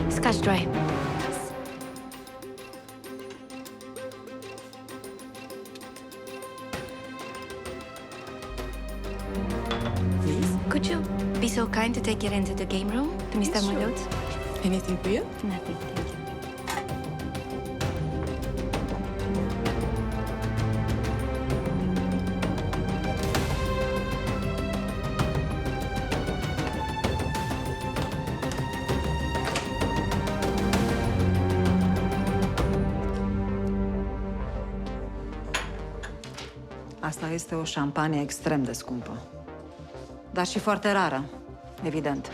Scotch dry. Could you be so kind to take it into the game room to Mr. Malutz? Anything for you? Nothing, thank you. Asta este o șampanie extrem de scumpă. Dar și foarte rară, evident.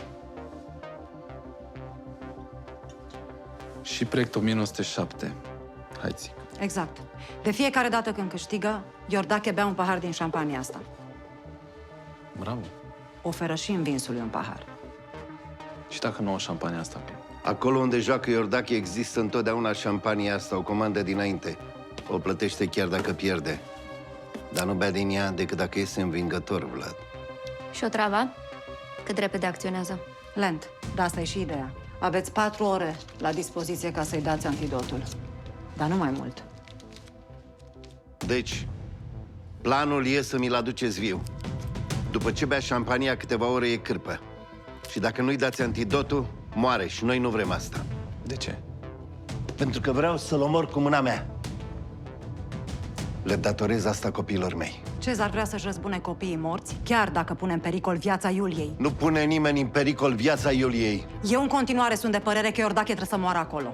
Și proiect 1907. Hai, ții. Exact. De fiecare dată când câștigă, Iordache bea un pahar din șampania asta. Bravo. Oferă și învinsului un pahar. Și dacă nu o șampanie asta? Acolo unde joacă Iordache există întotdeauna șampania asta, o comandă dinainte. O plătește chiar dacă pierde. Dar nu bea din ea decât dacă este învingător, Vlad. Și o travă? Cât repede acționează? Lent, dar asta e și ideea. Aveți 4 ore la dispoziție ca să-i dați antidotul. Dar nu mai mult. Deci, planul e să mi-l aduceți viu. După ce bea șampania, câteva ore e cârpă. Și dacă nu-i dați antidotul, moare și noi nu vrem asta. De ce? Pentru că vreau să-l omor cu mâna mea. Le datorez asta copiilor mei. Cezar vrea să-și răzbune copiii morți, chiar dacă pune în pericol viața Iuliei. Nu pune nimeni în pericol viața Iuliei. Eu în continuare sunt de părere că Iordache trebuie să moară acolo.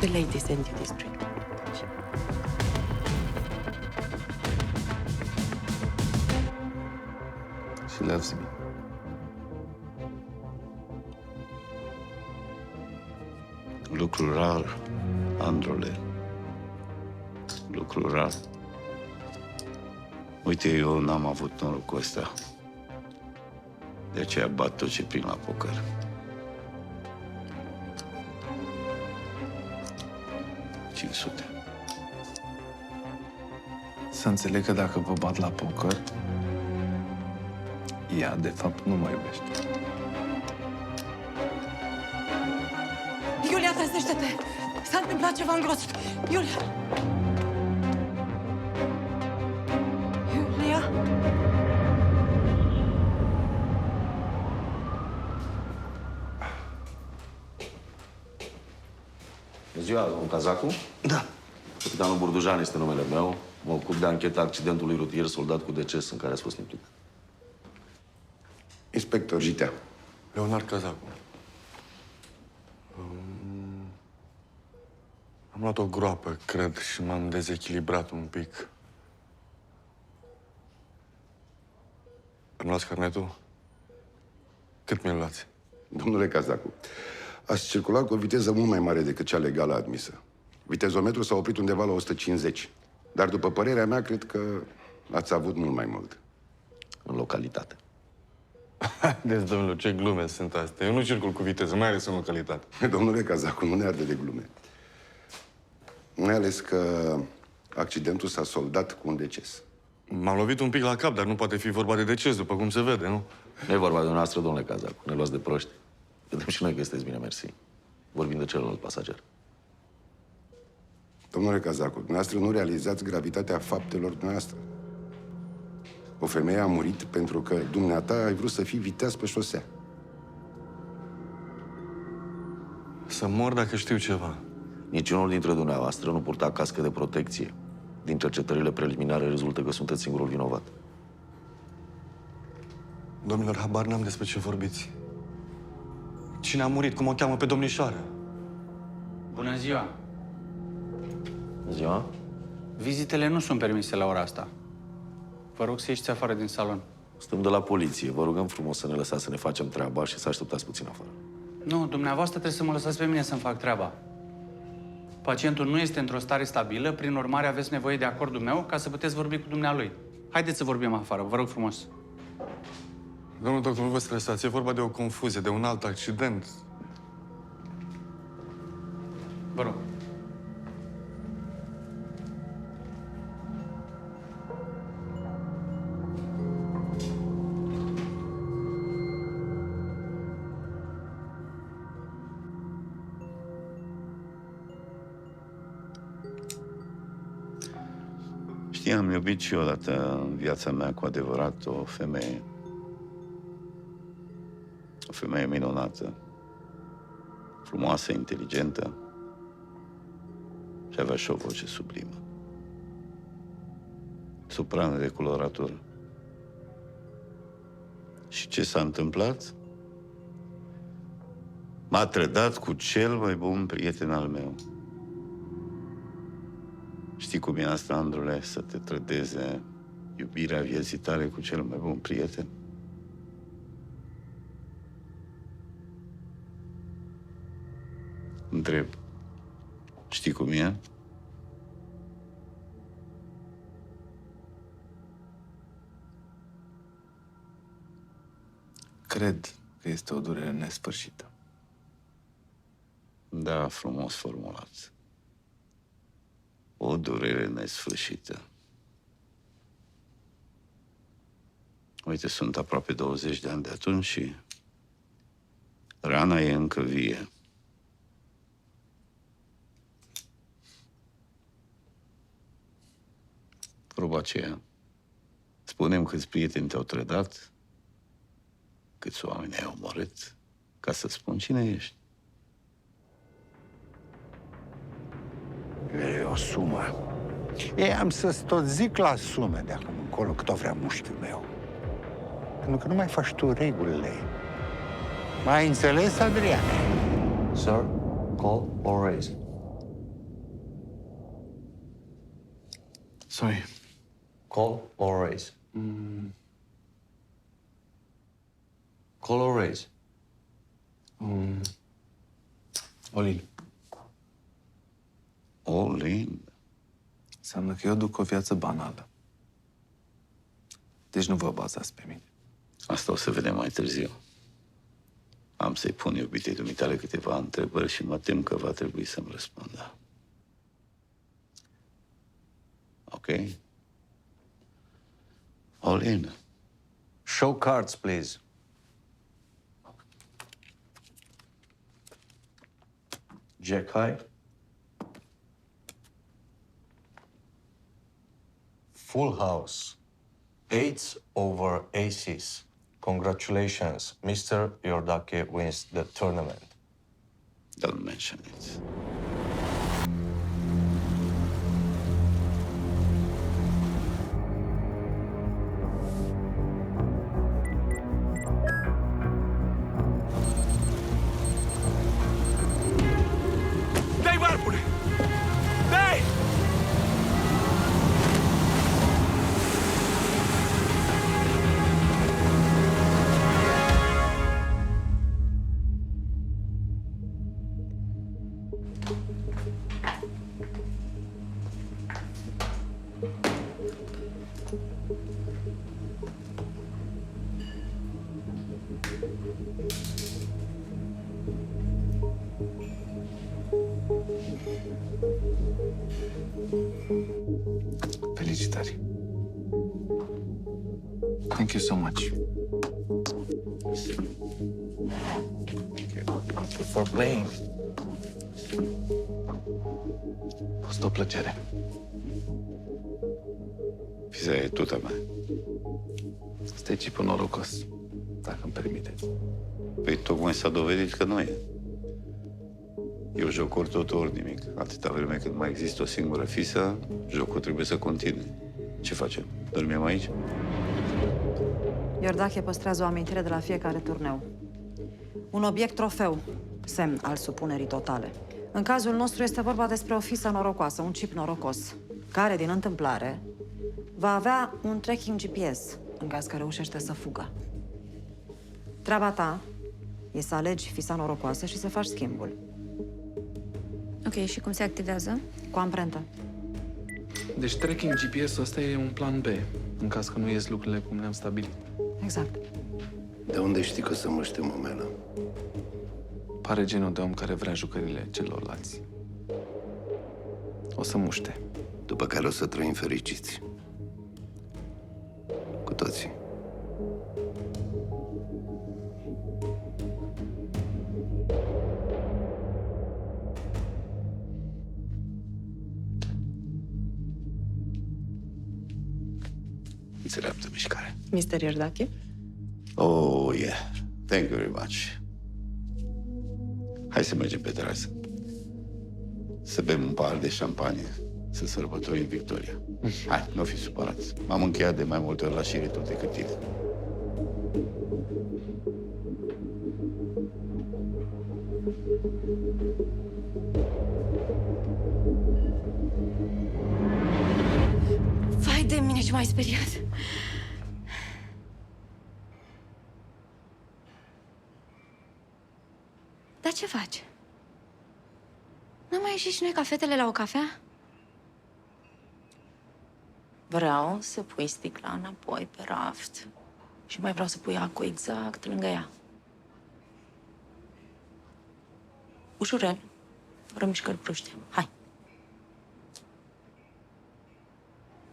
The lady sent you this drink. She loves me. Lucru rar, Androle. Lucru rar. Uite, eu n-am avut norocul ăsta. De aceea bat tot ce prind la poker. Să înțeleg că dacă vă bat la poker, ea, de fapt, nu mă iubește. Iulia, trezește-te! S-a întâmplat ceva îngrozitor. Iulia! Iulia! Bună ziua, domnul Cazacu? Da. Capitanul Burdujan este numele meu. Mă ocup de ancheta accidentului rutier soldat cu deces în care ați fost implicat. Inspector Jitea. Leonard Cazacu. Am luat o groapă, cred, și m-am dezechilibrat un pic. Îmi luați carnetul? Cât mi-l luați? Domnule Cazacu, ați circulat cu o viteză mult mai mare decât cea legală admisă. Vitezometrul s-a oprit undeva la 150. Dar, după părerea mea, cred că ați avut mult mai mult. În localitate. Deci, domnule, ce glume sunt astea. Eu nu circul cu viteză, mai ales în localitate. Domnule Cazacu, nu ne arde de glume. Mai ales că accidentul s-a soldat cu un deces. M-am lovit un pic la cap, dar nu poate fi vorba de deces, după cum se vede, nu? Nu e vorba de noastră, domnule Cazacu. Ne luați de proști. Vedem și noi că sunteți bine, mersi. Vorbim de celălalt pasager. Domnule Cazacu, dumneavoastră nu realizați gravitatea faptelor dumneavoastră. O femeie a murit pentru că dumneata ai vrut să fii viteaz pe șosea. Să mor dacă știu ceva. Niciunul dintre dumneavoastră nu purta cască de protecție. Din cercetările preliminare rezultă că sunteți singurul vinovat. Domnilor, habar n-am despre ce vorbiți. Cine a murit? Cum o cheamă pe domnișoară? Bună ziua! Ziua? Vizitele nu sunt permise la ora asta. Vă rog să ieșiți afară din salon. Suntem de la poliție. Vă rugăm frumos să ne lăsați să ne facem treaba și să așteptați puțin afară. Nu, dumneavoastră trebuie să mă lăsați pe mine să-mi fac treaba. Pacientul nu este într-o stare stabilă, prin urmare aveți nevoie de acordul meu ca să puteți vorbi cu dumnealui. Haideți să vorbim afară, vă rog frumos. Domnul doctor, nu vă stresați. E vorba de o confuzie, de un alt accident. Vă rog. Știi, am iubit și eu odată în viața mea cu adevărat o femeie. O femeie minunată, frumoasă, inteligentă și avea și o voce sublimă. Soprană de coloratură. Și ce s-a întâmplat? M-a trădat cu cel mai bun prieten al meu. Știi cum e asta, Andrule, să te trădeze iubirea vieții tale cu cel mai bun prieten? Întreb. Știi cum e? Cred că este o durere nesfârșită. Da, frumos formulat. O durere nesfârșită. Uite, sunt aproape 20 de ani de atunci și rana e încă vie. Proba aceea. Spune-mi câți prieteni te-au trădat, câți oameni ai omorât, ca să spun cine ești. E o sumă. Am să-ți tot zic la sume de acum încolo, cât o vrea mușchiul meu. Pentru că nu mai faci tu regulile. Mai înțeles, Adriane? Sir, call or raise? Sorry. Call or raise? Call or raise? Olin. Olin? Înseamnă că eu duc o viață banală. Deci nu vă bazați pe mine. Asta o să vedem mai târziu. Am să-i pun iubitei dumitale câteva întrebări și mă tem că va trebui să-mi răspundă. Ok? Olin. Show cards, please. Jack high. Full house. 8 over aces. Congratulations. Mr. Iordake wins the tournament. Don't mention it. felicitări. Thank you so much. Thank you for playing. A fost o plăcere. Fiza e tot a mea. Este echipul norocos, dacă îmi permiteți. Păi tocmai s-a dovedit că nu e. Eu joc ori tot, ori nimic. Atâta vreme cât mai există o singură fisă, jocul trebuie să continue. Ce facem? Dormim aici? Iordache păstrează o amintire de la fiecare turneu. Un obiect trofeu, semn al supunerii totale. În cazul nostru este vorba despre o fisă norocoasă, un chip norocos, care, din întâmplare, va avea un tracking GPS în caz că reușește să fugă. Treaba ta e să alegi fisa norocoasă și să faci schimbul. Ok, și cum se activează? Cu amprentă. Deci tracking GPS-ul ăsta e un plan B, în caz că nu ies lucrurile cum le-am stabilit. Exact. De unde știi că o să măștem Omela? Pare genul de om care vrea jucările celorlalți. O să muște. După care o să trăim fericiți. Cu toții. Înțeleaptă mișcare. Mr. Iordache? Oh, yeah. Thank you very much. Hai să mergem pe terasă. Să bem un pahar de șampanie, să sărbătorim victoria. Hai, nu fi supărați. M-am încheiat de mai multe ori la șiritul decât tine. Vai de mine, ce m-ai speriat! Dar ce faci? N-am mai ieșit și noi ca fetele la o cafea? Vreau să pui sticla înapoi pe raft și mai vreau să pui acul exact lângă ea. Ușurel, fără mișcări bruște. Hai.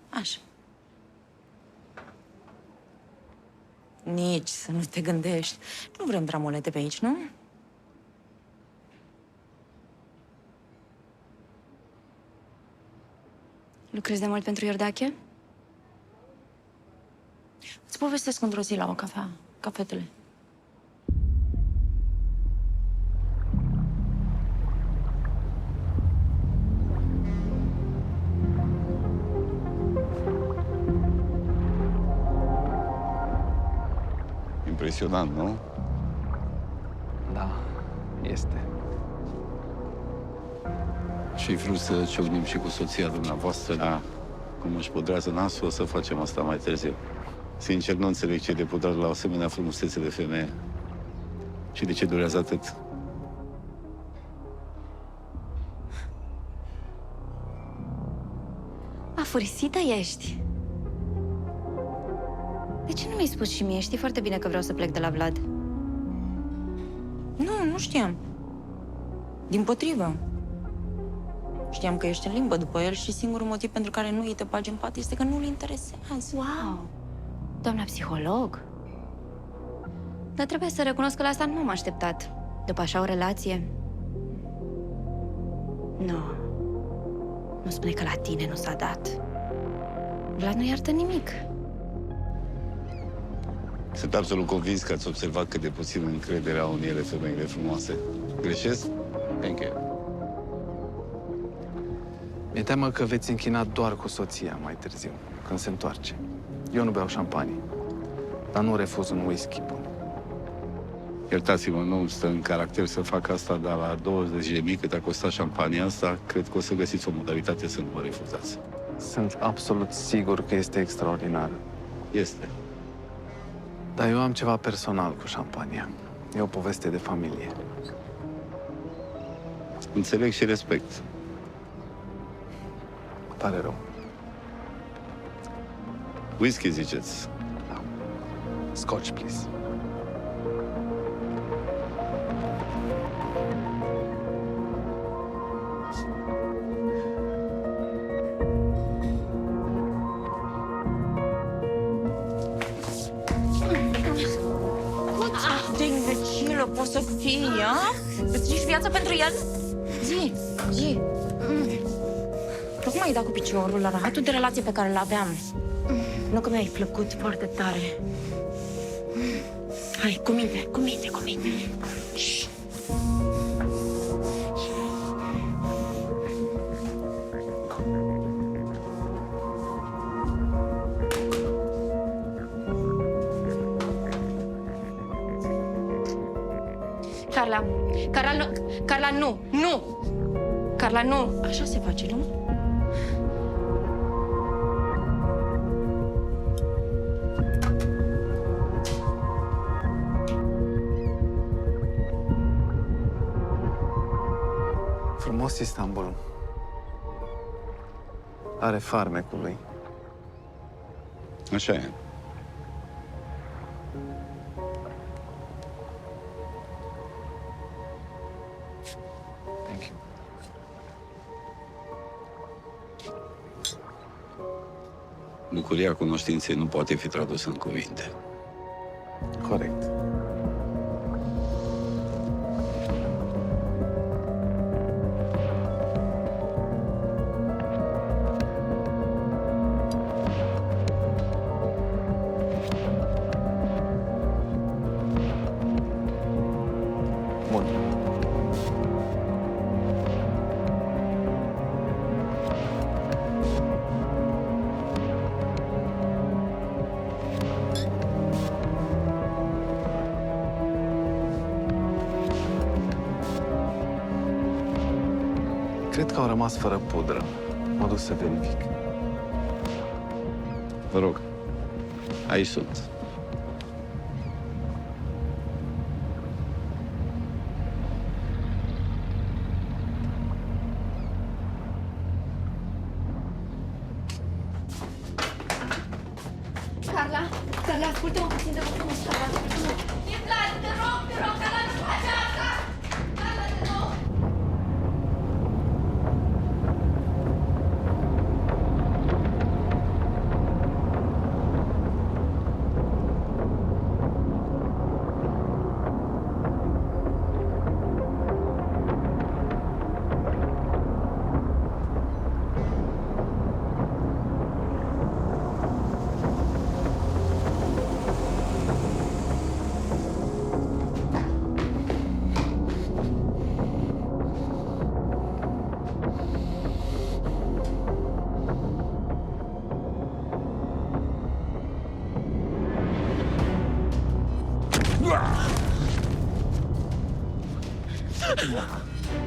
Așa. Nici să nu te gândești. Nu vrem dramulete pe aici, nu? Lucrezi de mult pentru Iordache? Îți povestesc într-o zi la o cafea, ca fetele. Impresionant, nu? Da, este. Și vrut să ciocnim și cu soția dumneavoastră, da. Cum își pudrează nasul, o să facem asta mai târziu. Sincer, nu înțeleg ce de putrat la o asemenea frumusețe de femeie. Și de ce durează atât. Afurisită ești. De ce nu mi-ai spus și mie? Știi foarte bine că vreau să plec de la Vlad. Nu știam. Dimpotrivă. Știam că ești în limbă după el și singurul motiv pentru care nu îi te bagi în pat este că nu-l interesează. Wow! Doamna psiholog? Dar trebuie să recunosc că la asta nu m-am așteptat. După așa o relație... Nu. Nu spune că la tine nu s-a dat. Vlad nu iartă nimic. Sunt absolut convins că ați observat cât de puțin încredere au în ele femeile frumoase. Greșesc? Thank you. Mi-e teamă că veți închina doar cu soția mai târziu, când se întoarce. Eu nu beau șampanie, dar nu refuz un whisky bun. Iertați-mă, nu stă în caracter să fac asta, dar la 20.000 cât a costat șampania asta, cred că o să găsiți o modalitate să nu mă refuzați. Sunt absolut sigur că este extraordinar. Este. Dar eu am ceva personal cu șampania. E o poveste de familie. Înțeleg și respect. Pare rău. Whisky, ziceți? Da. Scotch, please. să fii, a? Îți riști viața pentru el? Zi. Tocmai ai dat cu piciorul la rahatul de relație pe care îl aveam. Nu că mi-ai plăcut foarte tare. Hai, cu mine. Șșt. Carla, nu! Carla, nu! Așa se face, nu? Frumos Istanbulul. Are farmecul lui. Așa e. Thank you. Bucuria cunoștinței nu poate fi tradusă în cuvinte. Corect. Bun. Cred că au rămas fără pudră. Mă duc să verific. Vă rog, aici sunt. Carla, ascultă-mă puțin de frumos, Carla, ascultă-mă. E clar, te rog, Carla, nu face asta! Carla, te rog!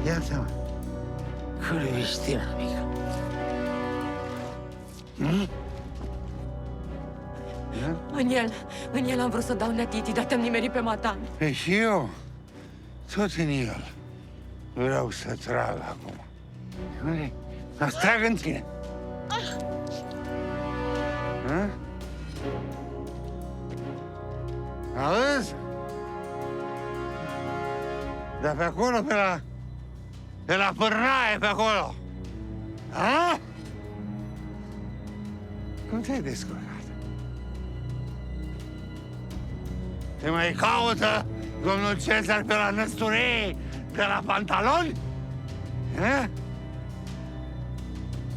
Iată-mă, Cristina, amica. În el am vrut să dau neatiti, dar te-am nimerit pe Matan. Păi și eu, tot în el, vreau să trag acum. Unde? Să trag în tine. Auzi? Dar pe acolo, pe la pârnaie, pe acolo. A? Cum te-ai descurcat? Te mai caută domnul Cezar pe la năsturei, de la pantaloni? A?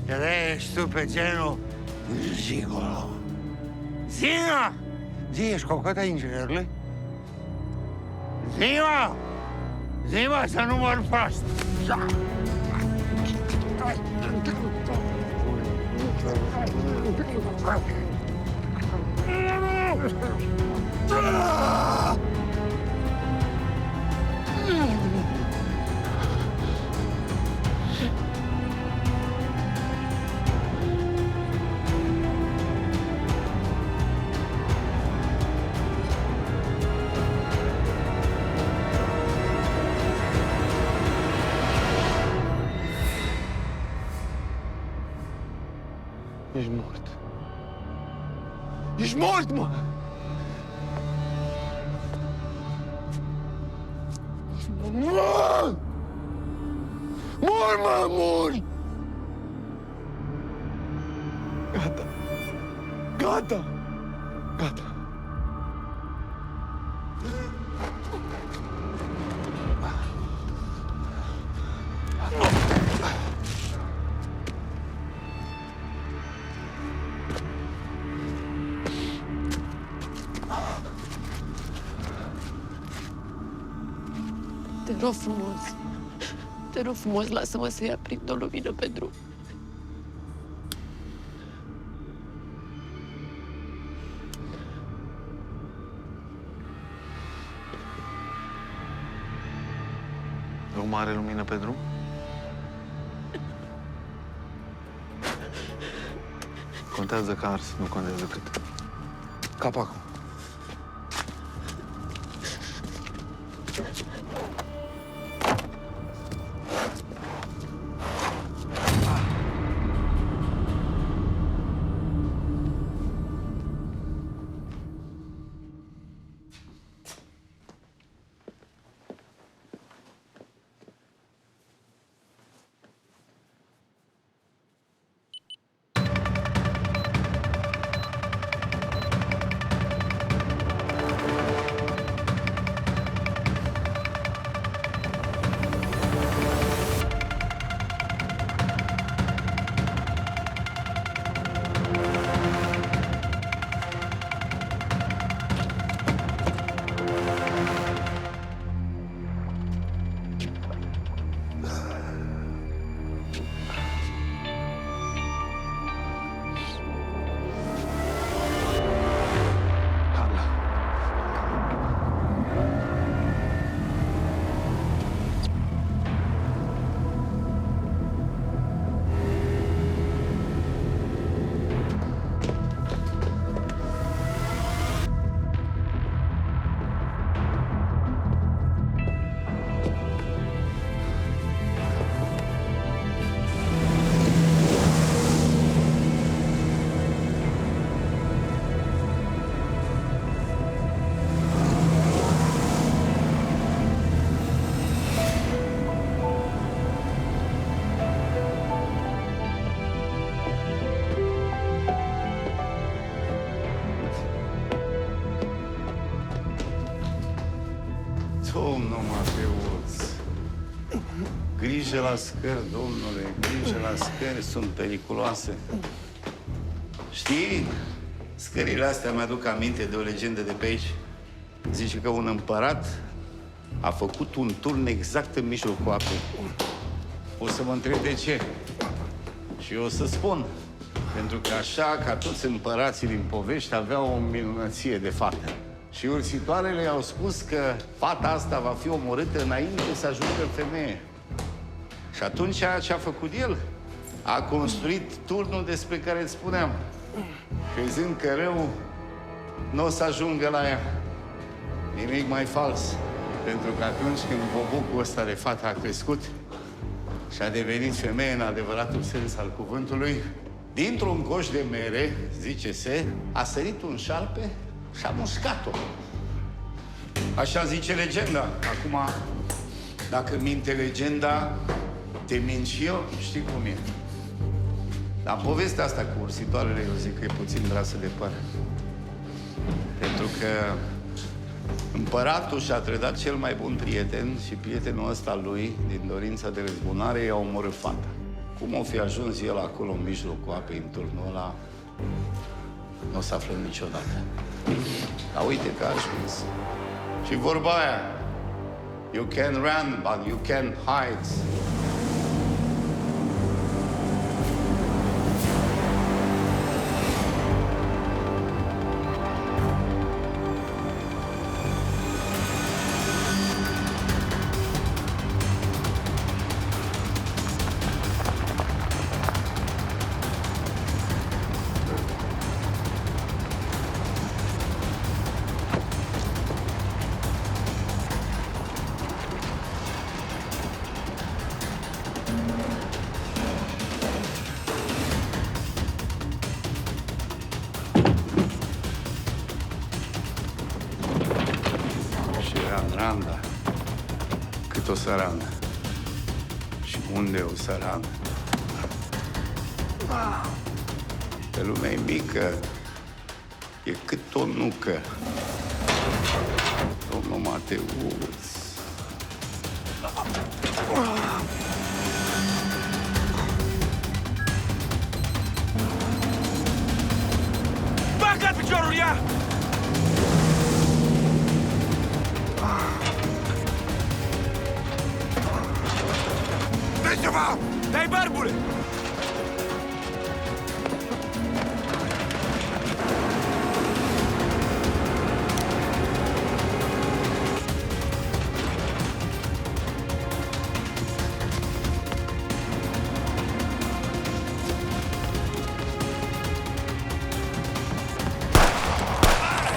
Că de ești tu pe genul gigolo. Zi-mă! Zi, ești cocota inginerului? Zi-mă! Zi-mă să nu mor prost! Ești mort. Ești mort, mă! Mor! Mor, mă, mor! Gata. Gata. Gata. Te rog frumos. Te rog frumos, lasă-mă să-i aprind o lumină pe drum. E o mare lumină pe drum? Contează că ars, nu contează cât. Capacul. Domnul Mateuț, grijă la scări, domnule, grijă la scări, sunt periculoase. Știi, scările astea mi-aduc aminte de o legendă de pe aici. Zice că un împărat a făcut un turn exact în mijlocul apei. O să mă întreb de ce. Și eu o să spun. Pentru că așa, ca toți împărații din povești, aveau o minunăție de fată. Și ursitoarele i-au spus că fata asta va fi omorâtă înainte să ajungă femeie. Și atunci ce a făcut el? A construit turnul despre care îți spuneam, crezând că rău nu o să ajungă la ea. Nimic mai fals. Pentru că atunci când bobucul ăsta de fată a crescut și a devenit femeie în adevăratul sens al cuvântului, dintr-un coș de mere, zice-se, a sărit un șarpe și a mușcat-o. Așa zice legenda. Acum, dacă minte legenda, te mint și eu, știi cum e. Dar povestea asta cu ursitoarele, eu zic că e puțin brasă de păr. Pentru că împăratul și-a trădat cel mai bun prieten și prietenul ăsta lui, din dorința de răzbunare, i-a omorât fata. Cum o fi ajuns el acolo în mijlocul apei, în turnul ăla, nu o să aflăm niciodată. Dar uite că a ajuns. Și vorba aia, you can run, but you can't hide. Randa. Cât o sărană. Și unde o sărană. Pe lumea e mică. E cât o nucă. Domnul Mateuț. Bagă piciorul, ia! Faceți ceva! Dai barbule!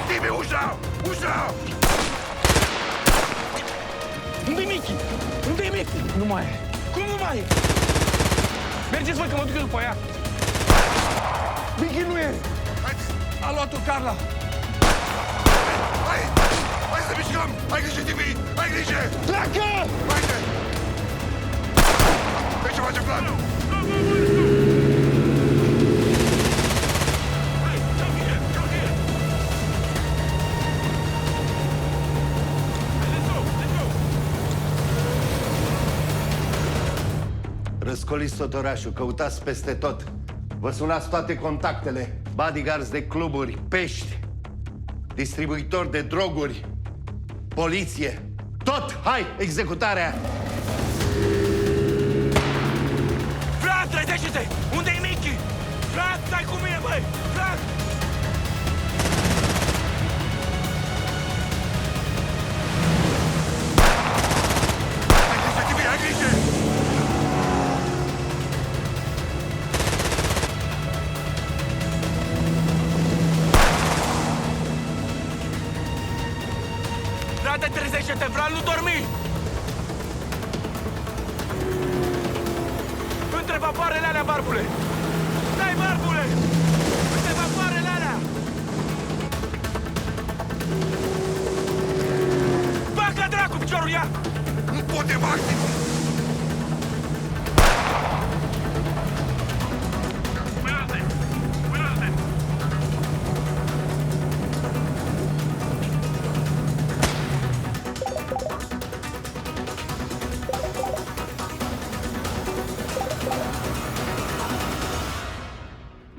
Timi, ușa! Ușa! Unde-i Michi? Unde-i Michi? Nu mai e. Cum nu mai e? Mergeți voi că mă duc eu după ea. Michi nu e. A luat-o Carla. Hai să mișcăm! Ai grijă, Timi! Ai grijă! Pleacă! Haide! Deci ce facem, Vlad? Răscoliți tot orașul, căutați peste tot. Vă sunați toate contactele, bodyguards de cluburi, pești, distribuitori de droguri, poliție. Tot! Hai, executarea! Vlad, trezește-te! Unde-i Michi? Vlad, stai cu mine, băi! Vlad! Ai grijă, Timi, ai grijă! Vlad, trezește-te! Vlad, nu dormi! Între vapoarele alea, barbule! Stai, barbule! Între vapoarele alea! Bagă dracu piciorul, ia! Nu poate, Maxim!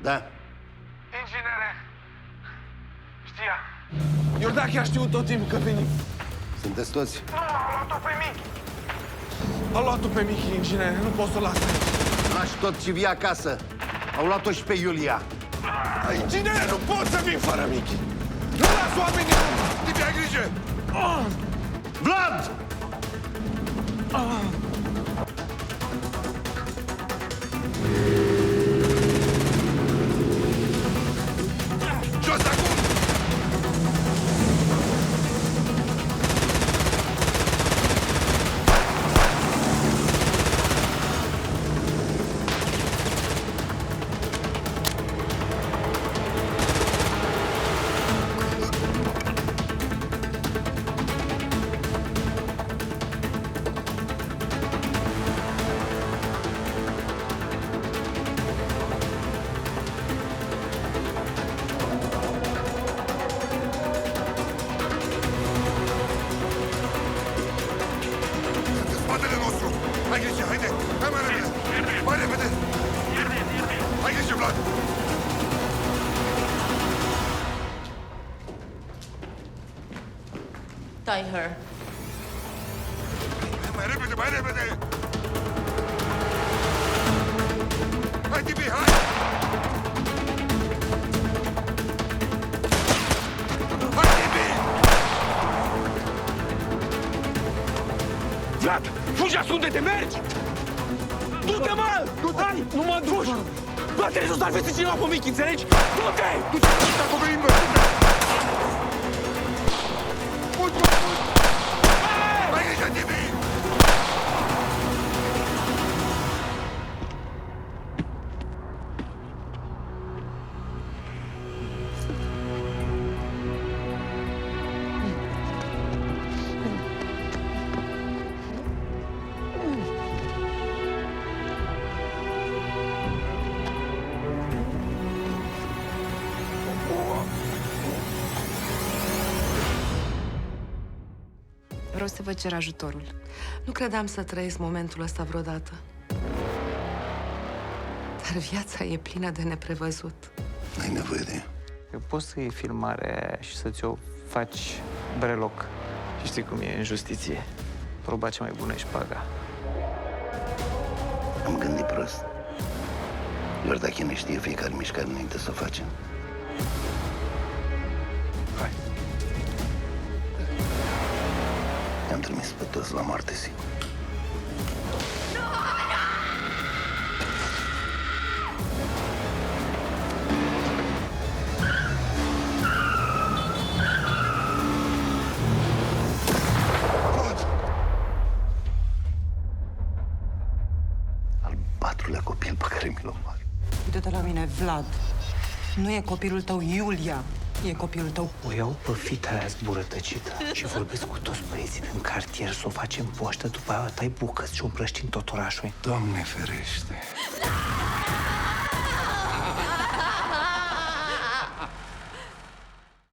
Da. Inginere! Știa. Iordache a știut tot timpul că venim. Sunteți toți? Nu, a luat-o pe Michi! A luat-o pe Michi, inginere, nu pot să o las aici. Lași tot și vii acasă. Au luat-o și pe Iulia. Inginere, nu pot să vin fără Michi! Nu las oamenii! Timi, ai grijă! Vlad! Jos acum! Sunt în spatele nostru! Ai grijă, haide! Hai mai repede! Mai repede! Ai grijă, Vlad! Tie her. Mai repede, mai repede! Hai, Timi, hai! Hai, Timi! Vlad, fugi, ascunde-te, mergi! Du-te, mă! Hai, nu mă duci! Vlad, trebuie să salvezi cineva pe Michi, înțelegi? Du-te! Du-te, acoperim, mă! Mult, mult, mult! Hai, grijă, Timi! Vreau să vă cer ajutorul. Nu credeam să trăiesc momentul ăsta vreodată. Dar viața e plină de neprevăzut. N-ai nevoie de ea. Eu poți să iei filmarea aia și să ți-o faci breloc. Și știi cum e în justiție. Proba cea mai bună și paga. Am gândit prost. Iordache ne știe fiecare mișcare înainte să o facem. Hai. I-am trimis pe toți la moarte, sigur. Al patrulea copil pe care mi l-am luat. Uite-te la mine, Vlad. Nu e copilul tău, Iulia. E copilul tău. O iau pe fita aia zburătăcită și vorbesc cu toți băieții din cartier să o facem poștă, după aia tai bucăți și o împrăștim tot orașul. Doamne ferește!